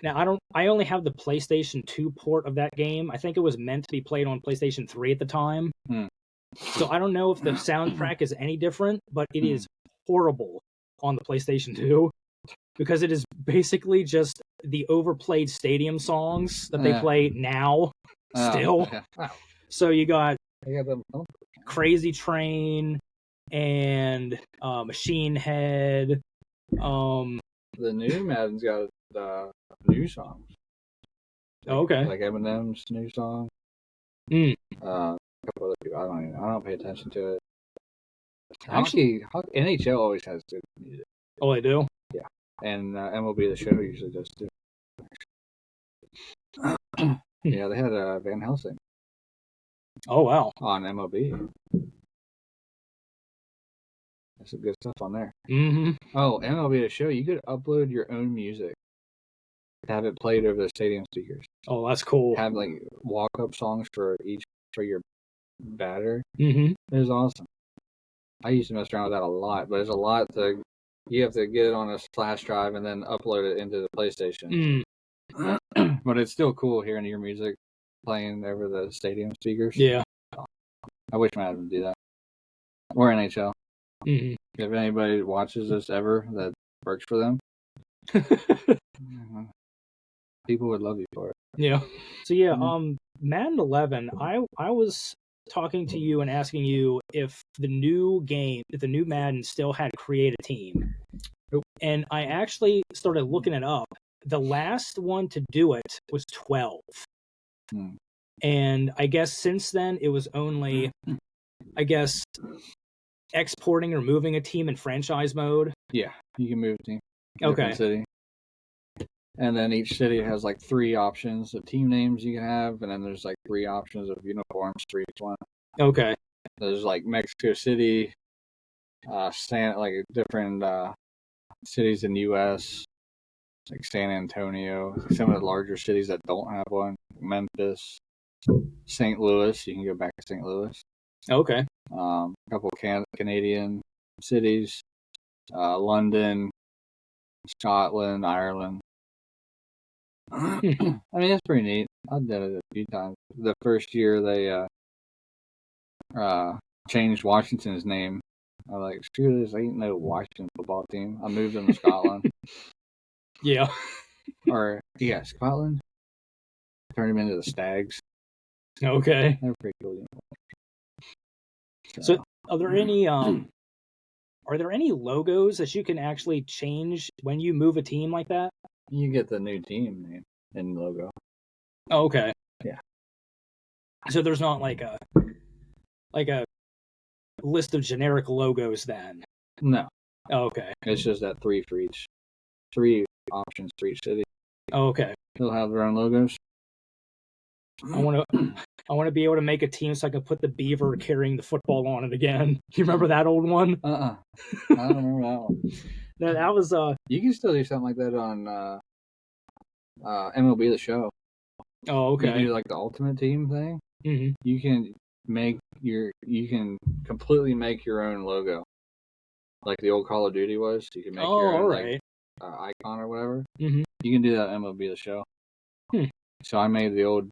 Speaker 2: Now I only have the PlayStation 2 port of that game. I think it was meant to be played on PlayStation 3 at the time. So I don't know if the soundtrack is any different, but it is horrible on the PlayStation 2 because it is basically just the overplayed stadium songs that they play now still.
Speaker 1: Yeah. Wow.
Speaker 2: So you got
Speaker 1: them.
Speaker 2: Crazy Train and Machine Head.
Speaker 1: The new Madden's got new songs.
Speaker 2: Okay.
Speaker 1: Like Eminem's new song. A couple other people. I don't pay attention to it. Hockey, NHL always has good music.
Speaker 2: Oh, they do?
Speaker 1: Yeah. And MLB The Show usually does too. Yeah, they had Van Helsing.
Speaker 2: Oh, wow.
Speaker 1: On MLB. There's some good stuff on there.
Speaker 2: Mm-hmm.
Speaker 1: Oh, MLB The Show, you could upload your own music. Have it played over the stadium speakers.
Speaker 2: Oh, that's cool.
Speaker 1: Have like walk-up songs for your batter.
Speaker 2: Mm-hmm.
Speaker 1: It was awesome. I used to mess around with that a lot, but it's a lot you have to get it on a flash drive and then upload it into the PlayStation. But it's still cool hearing your music playing over the stadium speakers.
Speaker 2: Yeah.
Speaker 1: I wish I would do that. Or NHL.
Speaker 2: Mm-hmm.
Speaker 1: If anybody watches this ever that works for them, people would love you for it.
Speaker 2: Yeah. So yeah, Madden 11, I was talking to you and asking you if the new Madden still had create a team.
Speaker 1: Nope.
Speaker 2: And I actually started looking it up. The last one to do it was 12. And I guess since then it was only, exporting or moving a team in franchise mode.
Speaker 1: Yeah, you can move a team.
Speaker 2: Okay.
Speaker 1: City. And then each city has like 3 options of team names you can have, and then there's like 3 options of uniforms for each one.
Speaker 2: Okay.
Speaker 1: There's like Mexico City, different cities in the U.S., like San Antonio, some of the larger cities that don't have one, Memphis, St. Louis. You can go back to St. Louis.
Speaker 2: Okay.
Speaker 1: A couple Canadian cities, London, Scotland, Ireland. I mean, that's pretty neat. I did it a few times. The first year they changed Washington's name. I was like, screw this, ain't no Washington football team. I moved them to Scotland.
Speaker 2: Yeah.
Speaker 1: Scotland. Turned them into the Stags.
Speaker 2: Okay.
Speaker 1: They're pretty cool.
Speaker 2: So are there any are there any logos that you can actually change when you move a team like that?
Speaker 1: You get the new team name and logo.
Speaker 2: Oh, okay.
Speaker 1: Yeah.
Speaker 2: So there's not like a list of generic logos then?
Speaker 1: No.
Speaker 2: Oh, okay.
Speaker 1: It's just that 3 for each. 3 options for each city.
Speaker 2: Oh, okay.
Speaker 1: They'll have their own logos.
Speaker 2: I want to be able to make a team so I can put the beaver carrying the football on it again. You remember that old one?
Speaker 1: I don't remember that one.
Speaker 2: No, that was
Speaker 1: You can still do something like that on MLB The Show.
Speaker 2: Oh, okay.
Speaker 1: You do like the ultimate team thing.
Speaker 2: Mm-hmm.
Speaker 1: You can completely make your own logo, like the old Call of Duty was. You can make your own
Speaker 2: right.
Speaker 1: icon or whatever.
Speaker 2: Mm-hmm.
Speaker 1: You can do that on MLB The Show. So I made the old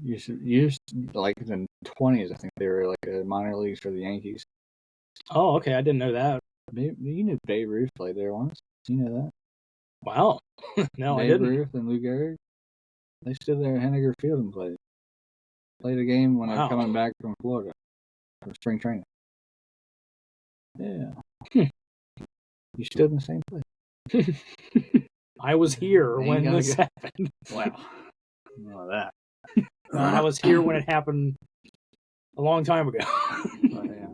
Speaker 1: used like in the 20s. I think they were like a minor leagues for the Yankees.
Speaker 2: Oh, okay. I didn't know that.
Speaker 1: You knew Babe Ruth played there once. You know that?
Speaker 2: Wow. No,
Speaker 1: Babe
Speaker 2: I didn't.
Speaker 1: Ruth and Lou Gehrig. They stood there at Henniger Field and played a game when they're coming back from Florida for spring training. Yeah. You stood in the same place.
Speaker 2: I was here when this happened.
Speaker 1: Wow. All that.
Speaker 2: I was here when it happened a long time ago.
Speaker 1: Yeah.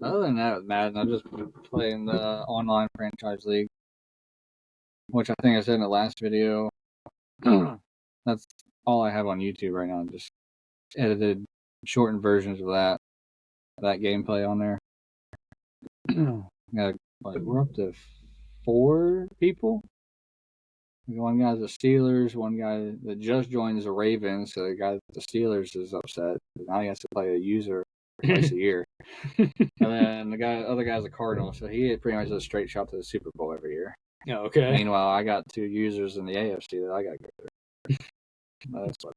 Speaker 1: Other than that, with Madden, I've just been playing the online franchise league, which I think I said in the last video. That's all I have on YouTube right now. Just edited, shortened versions of that gameplay on there. We're up to 4 people. One guy's the Steelers. One guy that just joined is the Ravens. So the guy at the Steelers is upset. Now he has to play a user twice a year. And then the other guy's a Cardinal. So he pretty much does a straight shot to the Super Bowl every year.
Speaker 2: Okay.
Speaker 1: Meanwhile, I got 2 users in the AFC that I got to go through. That's what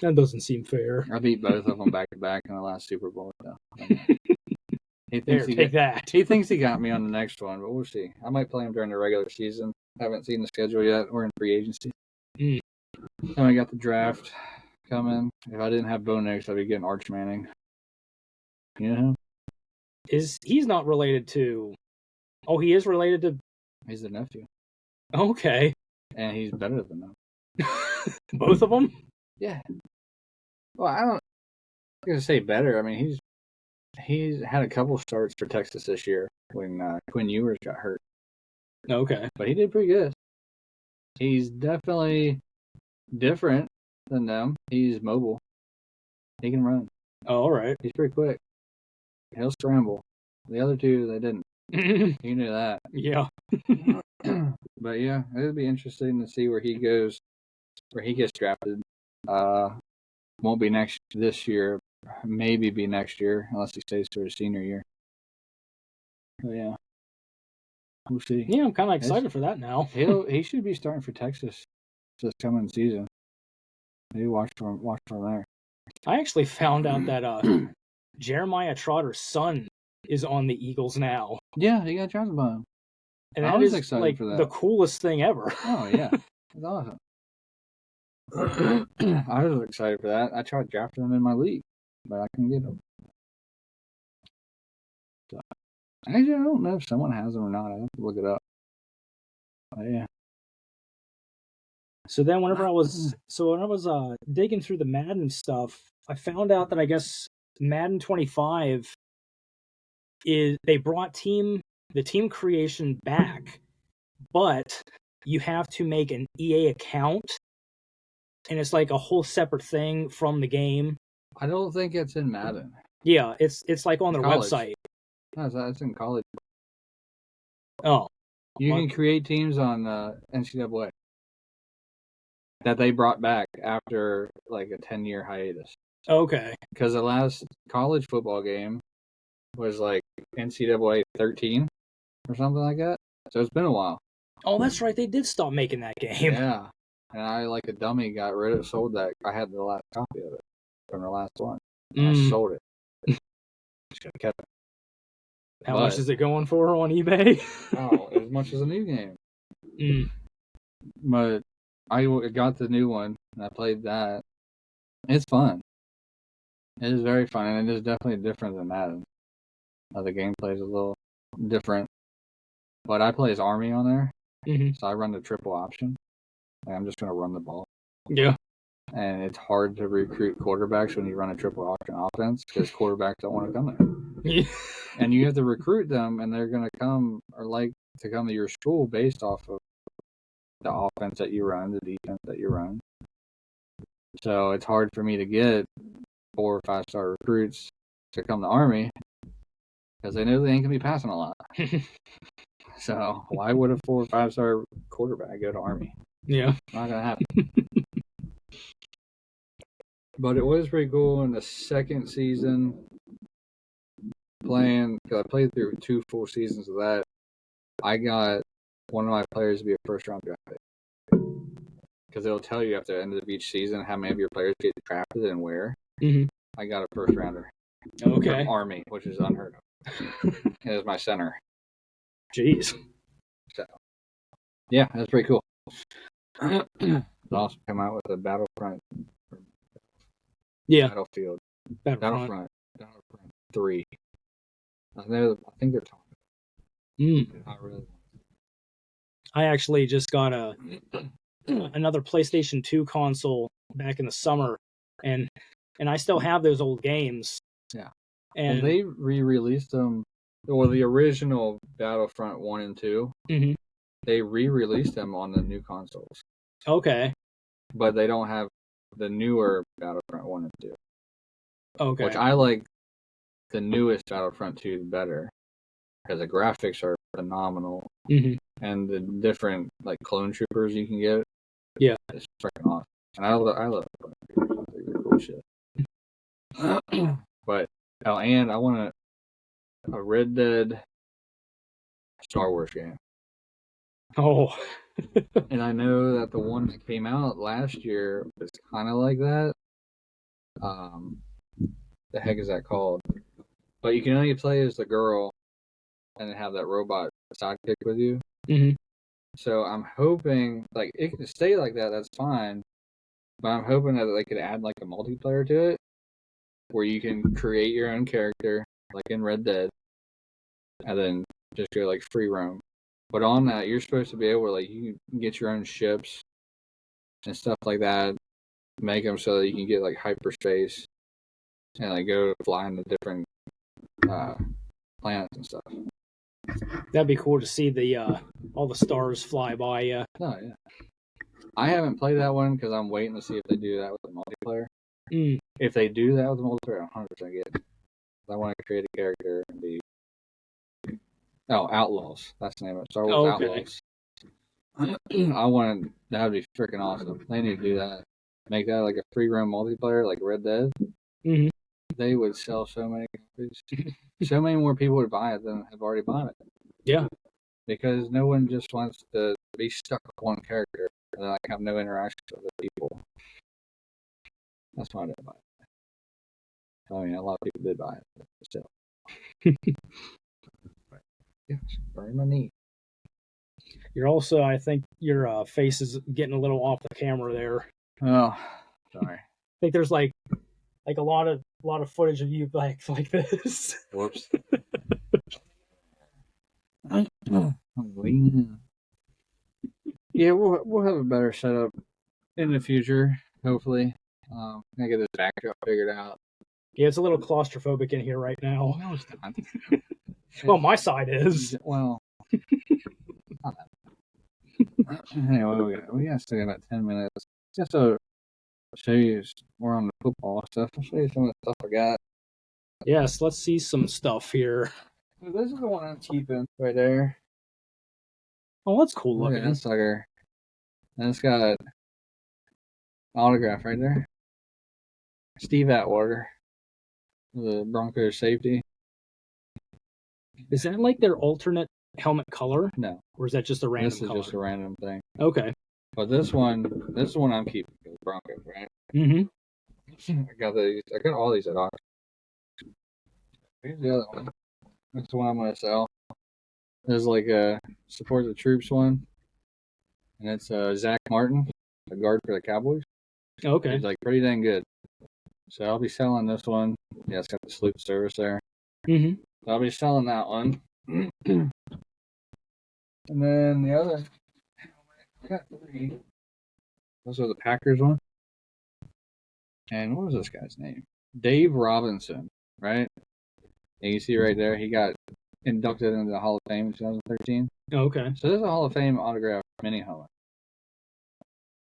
Speaker 2: that doesn't seem fair.
Speaker 1: I beat both of them back to back in the last Super Bowl. So. He thinks He thinks he got me on the next one, but we'll see. I might play him during the regular season. Haven't seen the schedule yet. We're in free agency. Then I got the draft coming. If I didn't have Bo Nix, I'd be getting Arch Manning. You know him?
Speaker 2: He's not related to? Oh, he is related to.
Speaker 1: He's the nephew.
Speaker 2: Okay.
Speaker 1: And he's better than them.
Speaker 2: Both of them?
Speaker 1: Yeah. Well, I'm gonna say better. I mean, he's had a couple starts for Texas this year when Quinn Ewers got hurt.
Speaker 2: Okay.
Speaker 1: But he did pretty good. He's definitely different than them. He's mobile. He can run.
Speaker 2: Oh, all right.
Speaker 1: He's pretty quick. He'll scramble. The other 2, they didn't. You knew that.
Speaker 2: Yeah.
Speaker 1: But yeah, it'll be interesting to see where he goes, where he gets drafted. Won't be this year. Maybe be next year, unless he stays for his senior year. But yeah. We'll see.
Speaker 2: Yeah, I'm kind of excited for that now.
Speaker 1: He should be starting for Texas this coming season. Maybe watch from there.
Speaker 2: I actually found out that Jeremiah Trotter's son is on the Eagles now.
Speaker 1: Yeah, he got drafted by him.
Speaker 2: And
Speaker 1: I
Speaker 2: that
Speaker 1: was
Speaker 2: is
Speaker 1: excited
Speaker 2: like
Speaker 1: for that.
Speaker 2: the coolest thing ever.
Speaker 1: Oh yeah, that's awesome. I was excited for that. I tried drafting him in my league, but I couldn't get him. So, actually, I don't know if someone has him or not. I have to look it up. But yeah.
Speaker 2: So then whenever I was digging through the Madden stuff, I found out that I guess Madden 25 they brought the team creation back, but you have to make an EA account, and it's like a whole separate thing from the game.
Speaker 1: I don't think it's in Madden.
Speaker 2: Yeah, it's like on their website.
Speaker 1: No, it's in college.
Speaker 2: Oh.
Speaker 1: You can create teams on NCAA that they brought back after like a 10-year hiatus.
Speaker 2: Okay.
Speaker 1: Because the last college football game was like NCAA 13 or something like that. So it's been a while.
Speaker 2: Oh, that's right. They did stop making that game.
Speaker 1: Yeah. And I, like a dummy, sold that. I had the last copy of it from the last one. I sold it. Should have kept it.
Speaker 2: How much is it going for on eBay?
Speaker 1: As much as a new game. But I got the new one, and I played that. It's fun. It is very fun, and it is definitely different than Madden. The gameplay is a little different. But I play as Army on there,
Speaker 2: Mm-hmm.
Speaker 1: so I run the triple option. Like, I'm just going to run the ball.
Speaker 2: Yeah.
Speaker 1: And it's hard to recruit quarterbacks when you run a triple option offense because quarterbacks don't want to come there.
Speaker 2: Yeah.
Speaker 1: And you have to recruit them, and they're going to come or like to come to your school based off of the offense that you run, the defense that you run. So it's hard for me to get 4 or 5 star recruits to come to Army because they know they ain't going to be passing a lot. So why would a 4 or 5 star quarterback go to Army?
Speaker 2: Yeah.
Speaker 1: Not going to happen. But it was pretty cool in the second season playing, because I played through 2 full seasons of that. I got one of my players to be a first round draft pick. Because it'll tell you at the end of each season how many of your players get drafted and where.
Speaker 2: Mm-hmm.
Speaker 1: I got a first rounder.
Speaker 2: Okay.
Speaker 1: From Army, which is unheard of. It was my center.
Speaker 2: Jeez.
Speaker 1: So, yeah, that's pretty cool. It also came out with a Battlefront.
Speaker 2: Yeah.
Speaker 1: Battlefield.
Speaker 2: Battlefront.
Speaker 1: Battlefront 3. I think they're talking. Not really.
Speaker 2: I actually just got another PlayStation 2 console back in the summer, and I still have those old games.
Speaker 1: Yeah.
Speaker 2: And
Speaker 1: they re-released them. Well, the original Battlefront 1 and 2,
Speaker 2: mm-hmm.
Speaker 1: they re-released them on the new consoles.
Speaker 2: Okay.
Speaker 1: But they don't have the newer Battlefront 1 and 2.
Speaker 2: Okay.
Speaker 1: Which I like the newest Battlefront 2 better because the graphics are phenomenal.
Speaker 2: Mm-hmm.
Speaker 1: And the different like clone troopers you can get.
Speaker 2: Yeah.
Speaker 1: It's freaking awesome. And I love clone troopers. They're cool shit. But and I want a Red Dead Star Wars game.
Speaker 2: Oh.
Speaker 1: And I know that the one that came out last year was kind of like that. The heck is that called? But you can only play as the girl and have that robot sidekick with you.
Speaker 2: Mm-hmm.
Speaker 1: So I'm hoping, like, it can stay like that, that's fine. But I'm hoping that they could add, like, a multiplayer to it where you can create your own character, like in Red Dead, and then just go, like, free roam. But on that, you're supposed to be able to, like, you can get your own ships and stuff like that, make them so that you can get, like, hyperspace and, like, go fly into different planets and stuff.
Speaker 2: That'd be cool to see the all the stars fly by you.
Speaker 1: Oh, yeah. I haven't played that one because I'm waiting to see if they do that with the multiplayer. If they do that with the multiplayer, I'm 100% get it. I want to create a character and be... Outlaws. That's the name of it. Star Wars Outlaws. I want... That would be freaking awesome. They need to do that. Make that like a free roam multiplayer like Red Dead.
Speaker 2: Mm-hmm.
Speaker 1: They would sell so many copies. So many more people would buy it than have already bought it.
Speaker 2: Yeah. Because
Speaker 1: no one just wants to be stuck with one character and like have no interaction with other people. That's why I didn't buy it. I mean, a lot of people did buy it, but still. But, yeah, very my knee.
Speaker 2: You're also, I think, your face is getting a little off the camera there.
Speaker 1: Oh, sorry.
Speaker 2: I think there's like a lot of footage of you like this.
Speaker 1: Whoops. Yeah, we'll have a better setup in the future, hopefully. I get this backdrop figured out.
Speaker 2: Yeah, it's a little claustrophobic in here right now.
Speaker 1: No, it's not.
Speaker 2: Well, my side is.
Speaker 1: Well, anyway, we got still got about 10 minutes. Just to show you more on the football stuff. I'll show you some of the stuff I got.
Speaker 2: Yes, let's see some stuff here.
Speaker 1: This is the one I'm keeping right there.
Speaker 2: Oh, that's cool looking.
Speaker 1: That sucker. And it's got autograph right there. Steve Atwater, the Broncos safety.
Speaker 2: Is that like their alternate helmet color?
Speaker 1: No.
Speaker 2: Or is that just a random
Speaker 1: color? This is just a random thing.
Speaker 2: Okay.
Speaker 1: But this one I'm keeping because Broncos, right?
Speaker 2: Mm-hmm.
Speaker 1: I got all these at auction. Here's the other one. That's the one I'm going to sell. There's like a support the troops one. And it's Zach Martin, the guard for the Cowboys.
Speaker 2: Okay.
Speaker 1: He's like pretty dang good. So I'll be selling this one. Yeah, it's got the salute service there.
Speaker 2: Mm-hmm.
Speaker 1: So I'll be selling that one. And then the other, I got 3. Those are the Packers one. And what was this guy's name? Dave Robinson, right? And you see right there, he got inducted into the Hall of Fame in 2013.
Speaker 2: Okay.
Speaker 1: So there's a Hall of Fame autograph mini helmet.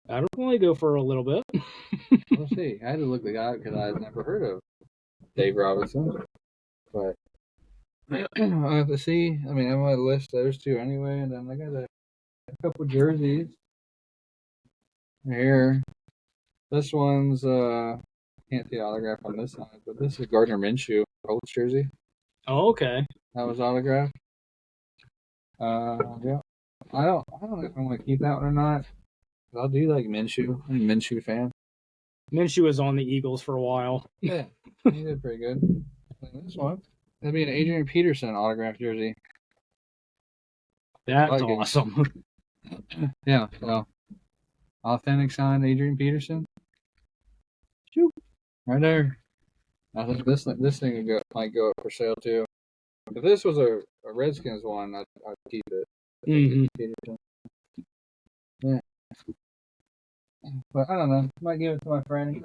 Speaker 2: That'll only go for a little bit.
Speaker 1: We'll see. I had to look the guy up because I had never heard of Dave Robinson. But I have to see. I mean, I'm going to list those 2 anyway. And then I got a couple jerseys here. This one's, can't see the autograph on this side, but this is Gardner Minshew, Colts jersey.
Speaker 2: Oh, okay.
Speaker 1: That was autographed. Yeah. I don't know if I'm going to keep that one or not. I do like Minshew. I'm a Minshew fan.
Speaker 2: Minshew was on the Eagles for a while.
Speaker 1: Yeah, he did pretty good. And this one, that'd be an Adrian Peterson autographed jersey.
Speaker 2: That's
Speaker 1: Vikings.
Speaker 2: awesome.
Speaker 1: Yeah, so authentic signed Adrian Peterson. Shoot, right there. I think this thing might go up for sale too. If this was a Redskins one, I'd keep it.
Speaker 2: Mm-hmm.
Speaker 1: Peterson. Yeah. But I don't know. Might give it to my friend.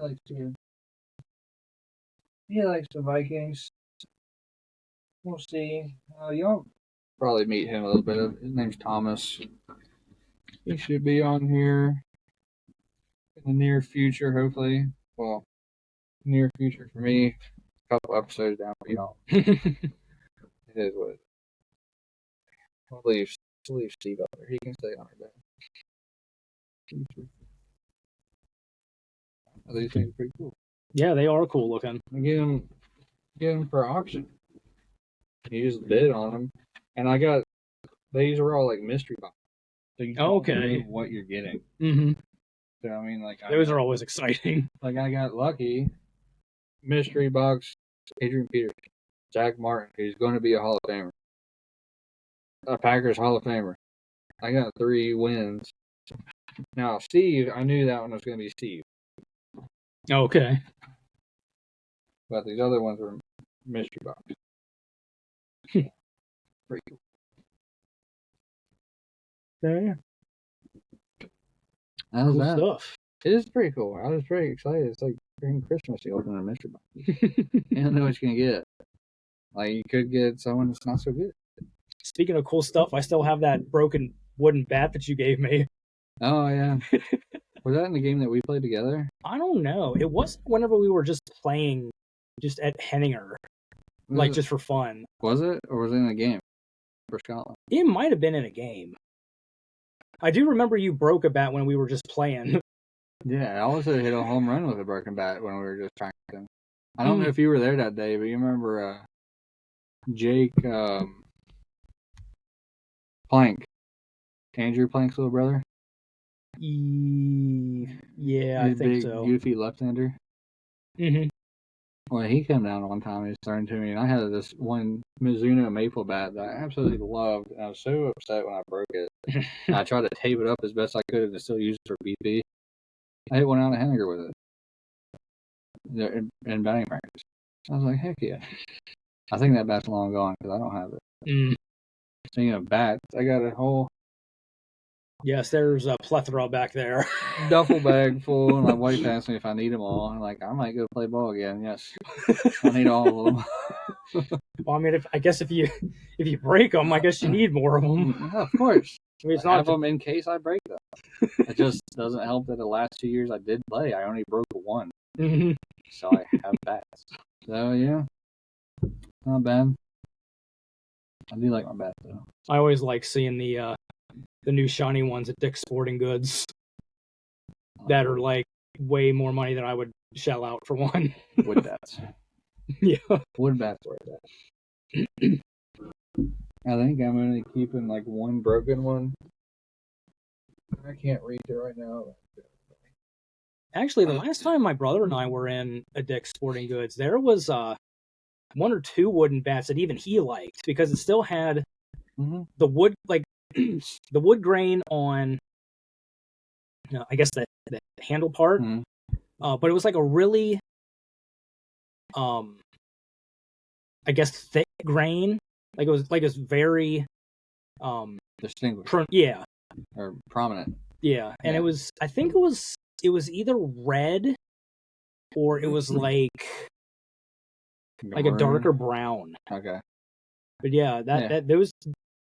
Speaker 1: He likes the Vikings. We'll see. You'll probably meet him a little bit. His name's Thomas. He should be on here in the near future, hopefully. Well, near future for me. A couple episodes down for y'all. It is what it is. We'll leave Steve out there. He can stay on our bed. These things are pretty cool.
Speaker 2: Yeah, they are cool looking.
Speaker 1: I get them for auction. You just bid on them, and I got these were all like mystery boxes. So you don't know what you're getting.
Speaker 2: Mm-hmm.
Speaker 1: So I mean, like
Speaker 2: those are always exciting.
Speaker 1: Like I got lucky. Mystery box. Adrian Peterson, Zach Martin, who's going to be a Hall of Famer, a Packers Hall of Famer. I got 3 wins. Now Steve, I knew that one was going to be Steve.
Speaker 2: Okay.
Speaker 1: But these other ones were mystery box. Pretty cool.
Speaker 2: Yeah.
Speaker 1: That was
Speaker 2: Cool
Speaker 1: that.
Speaker 2: stuff.
Speaker 1: It is pretty cool. I was pretty excited. It's like freaking Christmas. You open a mystery box. You don't know what you're going to get. Like, you could get someone that's not so good.
Speaker 2: Speaking of cool stuff, I still have that broken wooden bat that you gave me.
Speaker 1: Oh, yeah. Was that in the game that we played together?
Speaker 2: I don't know. It wasn't whenever we were just playing just at Henninger. Like, just for fun.
Speaker 1: Was it? Or was it in a game for Scotland?
Speaker 2: It might have been in a game. I do remember you broke a bat when we were just playing.
Speaker 1: Yeah, I also hit a home run with a broken bat when we were just practicing. I don't know if you were there that day, but you remember Jake Plank, Andrew Plank's little brother?
Speaker 2: Yeah, I think so.
Speaker 1: Goofy left-hander.
Speaker 2: Mm-hmm.
Speaker 1: Well, he came down one time and he started to me, and I had this one Mizuno maple bat that I absolutely loved, and I was so upset when I broke it. And I tried to tape it up as best I could and still use it for BP. I hit one out of Henninger with it in batting practice. I was like, heck yeah. I think that bat's long gone because I don't have it. Speaking of bats, I got a whole
Speaker 2: Yes, there's a plethora back there.
Speaker 1: duffel bag full, and my wife asked me if I need them all. I'm like, I might go play ball again. Yes, I need all of them.
Speaker 2: Well, I mean, if you break them, I guess you need more of them.
Speaker 1: Yeah, of course.
Speaker 2: I mean, it's
Speaker 1: I
Speaker 2: not
Speaker 1: have them in case I break them. It just doesn't help that the last 2 years I did play, I only broke 1.
Speaker 2: Mm-hmm.
Speaker 1: So I have bats. So yeah, not bad. I do like my bats though.
Speaker 2: I always like seeing the new shiny ones at Dick's Sporting Goods that are like way more money than I would shell out for one.
Speaker 1: Wood bats.
Speaker 2: Yeah.
Speaker 1: Wood bats like that. I think I'm only keeping like 1 broken one. I can't reach it right now.
Speaker 2: Actually, the last time my brother and I were in a Dick's Sporting Goods, there was 1 or 2 wooden bats that even he liked because it still had the wood, like the wood grain on, I guess the handle part, but it was like a really, I guess thick grain Like it was very
Speaker 1: Distinguished
Speaker 2: yeah.
Speaker 1: or prominent.
Speaker 2: Yeah. And
Speaker 1: Yeah.
Speaker 2: I think it was either red or it was like a
Speaker 1: Maroon?
Speaker 2: darker brown.
Speaker 1: Okay.
Speaker 2: But yeah, that those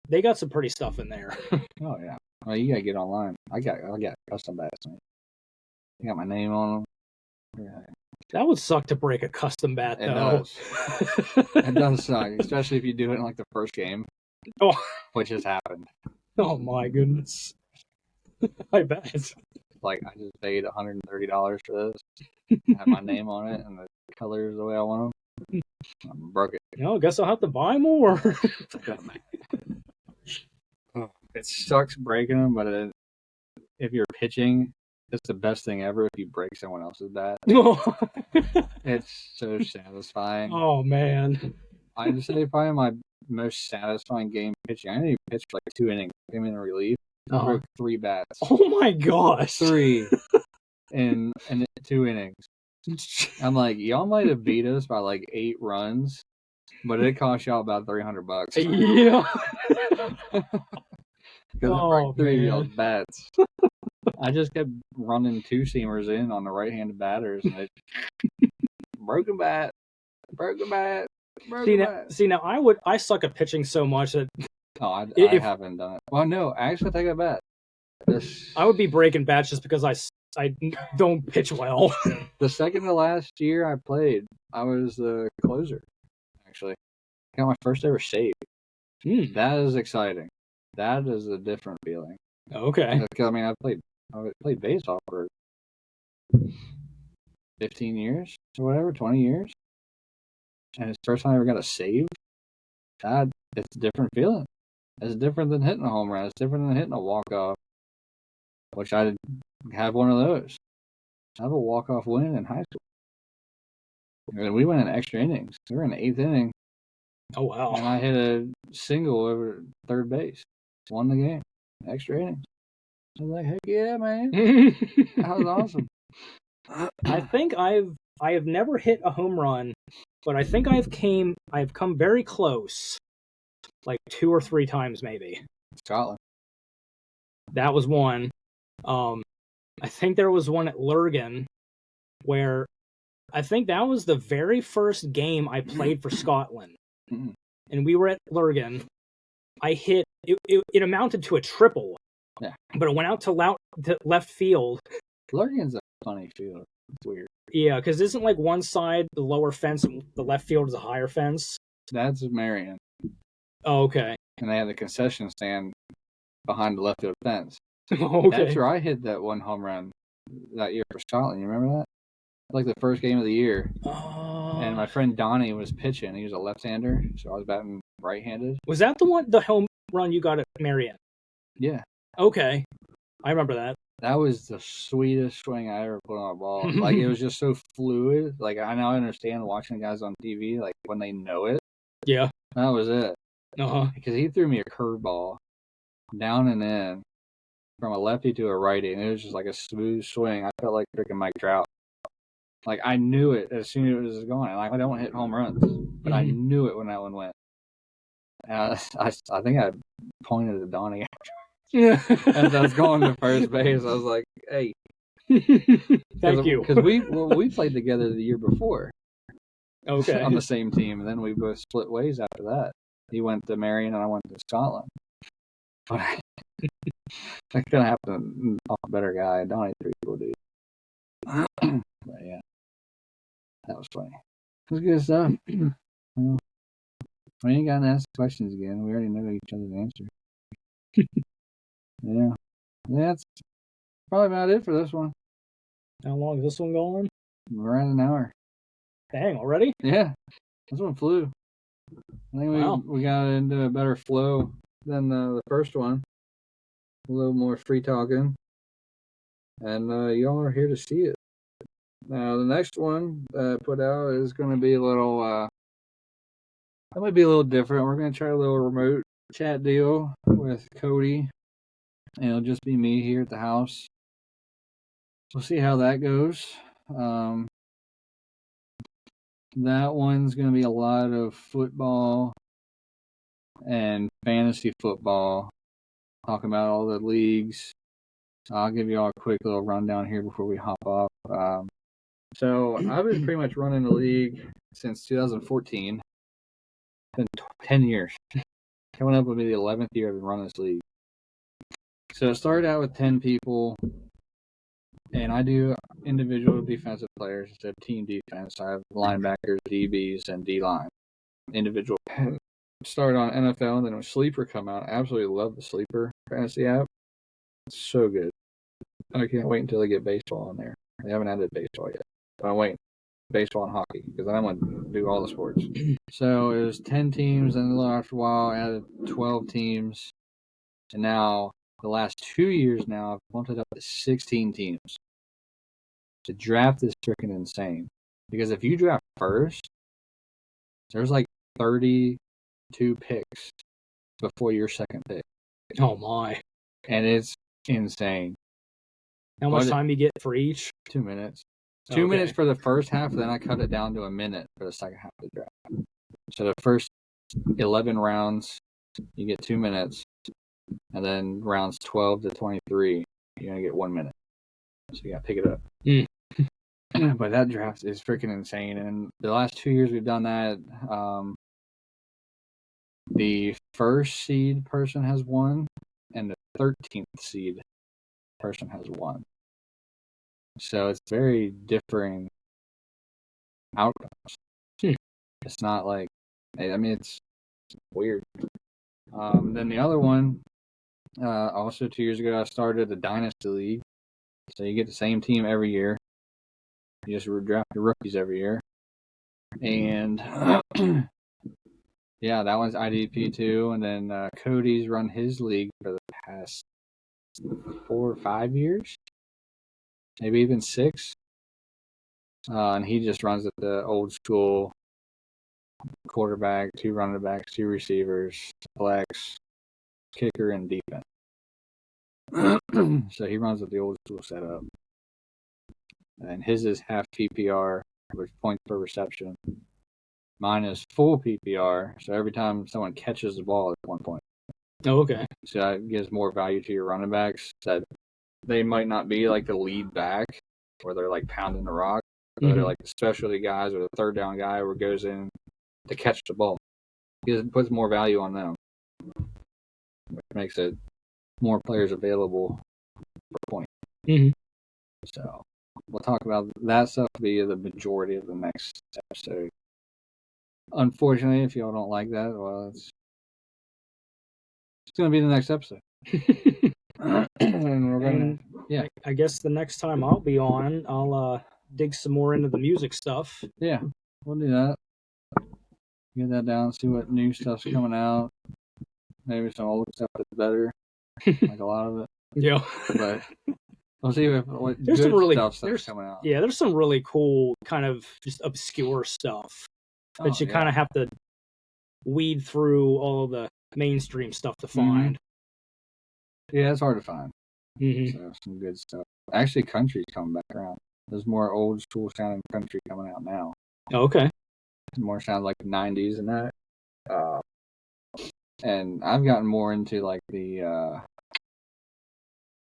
Speaker 2: they got some pretty stuff in there.
Speaker 1: Oh yeah. Well, you gotta get online. I got custom bats. I got my name on them. Yeah.
Speaker 2: That would suck to break a custom bat,
Speaker 1: It
Speaker 2: though.
Speaker 1: does. It does suck, especially if you do it in like the first game,
Speaker 2: Oh,
Speaker 1: which has happened.
Speaker 2: oh my goodness. I bet.
Speaker 1: Like I just paid $130 for this. I have my name on it and the colors the way I want them. I broke it.
Speaker 2: You know, I guess I'll have to buy more.
Speaker 1: It sucks breaking them, but if you're pitching, it's the best thing ever if you break someone else's bat. It's so satisfying.
Speaker 2: Oh man.
Speaker 1: I'd say probably my most satisfying game pitching. I didn't even pitch for like 2 innings. Came in a relief. I broke 3 bats.
Speaker 2: Oh my gosh.
Speaker 1: 3 in 2 innings. I'm like, y'all might have beat us by like 8 runs, but it cost y'all about $300.
Speaker 2: Yeah.
Speaker 1: Because I broke 3 of y'all's bats. I just kept running 2-seamers in on the right-handed batters, and it broken bat.
Speaker 2: See now, I suck at pitching so much that
Speaker 1: Oh, I haven't done it. Well, no, actually, take it back.
Speaker 2: I would be breaking bats just because I don't pitch well.
Speaker 1: The second to last year I played, I was the closer. Actually, got my first ever save. That is exciting. That is a different feeling.
Speaker 2: Okay.
Speaker 1: Because I mean, I played baseball for 15 years or whatever, 20 years, and it's the first time I ever got a save. God, it's a different feeling. It's different than hitting a home run. It's different than hitting a walk-off, which I have one of those. I have a walk-off win in high school. And we went in extra innings. We were in the 8th inning.
Speaker 2: Oh, wow.
Speaker 1: And I hit a single over third base. Won the game. Extra innings. I was like, heck yeah, man. That was awesome.
Speaker 2: I think I have never hit a home run, but I think I've come very close. Like 2 or 3 times, maybe.
Speaker 1: Scotland.
Speaker 2: That was one. I think there was one at Lurgan where I think that was the very first game I played for Scotland. And we were at Lurgan. I hit it amounted to a triple.
Speaker 1: Yeah.
Speaker 2: But it went out to left field.
Speaker 1: Lurgan's a funny field. It's weird.
Speaker 2: Yeah, because isn't like one side the lower fence and the left field is a higher fence?
Speaker 1: That's Marion.
Speaker 2: Oh, okay.
Speaker 1: And they have the concession stand behind the left field fence.
Speaker 2: Okay.
Speaker 1: That's where I hit that one home run that year for Scotland. You remember that? Like the first game of the year. And my friend Donnie was pitching. He was a left-hander, so I was batting right-handed.
Speaker 2: Was that the home run you got at Marion?
Speaker 1: Yeah.
Speaker 2: Okay. I remember that.
Speaker 1: That was the sweetest swing I ever put on a ball. Like, it was just so fluid. Like, I now understand watching the guys on TV, like, when they know it.
Speaker 2: Yeah.
Speaker 1: That was it.
Speaker 2: Uh-huh.
Speaker 1: Because he threw me a curveball down and in from a lefty to a righty, and it was just like a smooth swing. I felt like freaking Mike Trout. Like, I knew it as soon as it was going. Like, I don't hit home runs, but I knew it when that one went. And I think I pointed at Donnie
Speaker 2: Yeah.
Speaker 1: as I was going to first base. I was like, hey.
Speaker 2: Thank you.
Speaker 1: Because we played together the year before.
Speaker 2: Okay.
Speaker 1: On the same team, and then we both split ways after that. He went to Marion, and I went to Scotland. But that could have happened off a better guy. Donnie's a pretty cool dude. But yeah, that was funny. It was good stuff. Well, we ain't gotta ask questions again. We already know each other's answer. Yeah, that's probably about it for this one.
Speaker 2: How long is this one going?
Speaker 1: We're at an hour.
Speaker 2: Dang, already?
Speaker 1: Yeah, this one flew. I think we got into a better flow than the first one. A little more free talking. And y'all are here to see it. Now, the next one that I put out is going to be a little, that might be a little different. We're going to try a little remote chat deal with Cody. And it'll just be me here at the house. We'll see how that goes. That one's going to be a lot of football and fantasy football. Talking about all the leagues. I'll give you all a quick little rundown here before we hop off. So I've been pretty much running the league since 2014. It's been 10 years. Coming up will be the 11th year I've been running this league. So it started out with 10 people, and I do individual defensive players instead of team defense. I have linebackers, DBs, and D-line. Individual. Started on NFL, and then when Sleeper come out, I absolutely love the Sleeper fantasy app. It's so good. I can't wait until they get baseball on there. They haven't added baseball yet. But I'm waiting. Baseball and hockey, because I'm going to do all the sports. So it was 10 teams, and then after a while, added 12 teams. And now, the last 2 years now, I've bumped it up to 16 teams. The draft is freaking insane. Because if you draft first, there's like 32 picks before your second pick.
Speaker 2: Oh, my.
Speaker 1: And it's insane.
Speaker 2: How much time you get for each?
Speaker 1: 2 minutes. 2 minutes for the first half, then I cut it down to a minute for the second half of the draft. So the first 11 rounds, you get 2 minutes. And then rounds 12 to 23, you're going to get 1 minute. So you got to pick it up. But that draft is freaking insane. And the last 2 years we've done that, the first seed person has won, and the 13th seed person has won. So it's very differing outcomes. It's not like, I mean, it's weird. Then the other one, also 2 years ago, I started the Dynasty League. So you get the same team every year. You just draft your rookies every year. And yeah, that one's IDP too. And then Cody's run his league for the past 4 or 5 years, maybe even 6. And he just runs at the old school quarterback, 2 running backs, 2 receivers, flex, kicker, and defense. So he runs with the old school setup. And his is half PPR, which points per reception. Mine is full PPR, so every time someone catches the ball, it's 1 point.
Speaker 2: Oh, okay.
Speaker 1: So that gives more value to your running backs. That they might not be like the lead back, where they're like pounding the rock, but they're like the specialty guys or the third down guy where goes in to catch the ball. It puts more value on them, which makes it more players available per point. So we'll talk about that stuff via the majority of the next episode. Unfortunately, if y'all don't like that, well, it's going to be the next episode. And we're going to,
Speaker 2: I guess the next time I'll be on, I'll dig some more into the music stuff.
Speaker 1: Yeah, we'll do that. Get that down, see what new stuff's coming out. Maybe some old stuff that's better, like a lot of it.
Speaker 2: Yeah.
Speaker 1: But we'll see what
Speaker 2: there's
Speaker 1: good
Speaker 2: some really,
Speaker 1: stuff's coming out.
Speaker 2: Yeah, there's some really cool, kind of just obscure stuff that you kind of have to weed through all the mainstream stuff to find.
Speaker 1: Yeah, it's hard to find. So some good stuff. Actually, country's coming back around. There's more old school sounding country coming out now.
Speaker 2: Okay.
Speaker 1: More sounds like the 90s and that. And I've gotten more into like the, I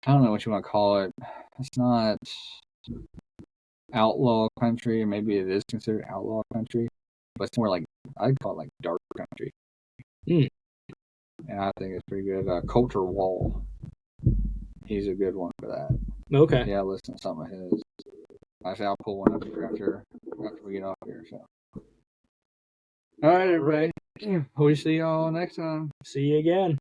Speaker 1: don't know what you want to call it. It's not outlaw country. Maybe it is considered outlaw country. But it's more like, I'd call it like dark country. And I think it's pretty good. Coulter Wall. He's a good one for that.
Speaker 2: Okay.
Speaker 1: Yeah, listen to some of his. Actually, I'll pull one up here after we get off here. So, all right, everybody. We'll see y'all next time.
Speaker 2: See you again.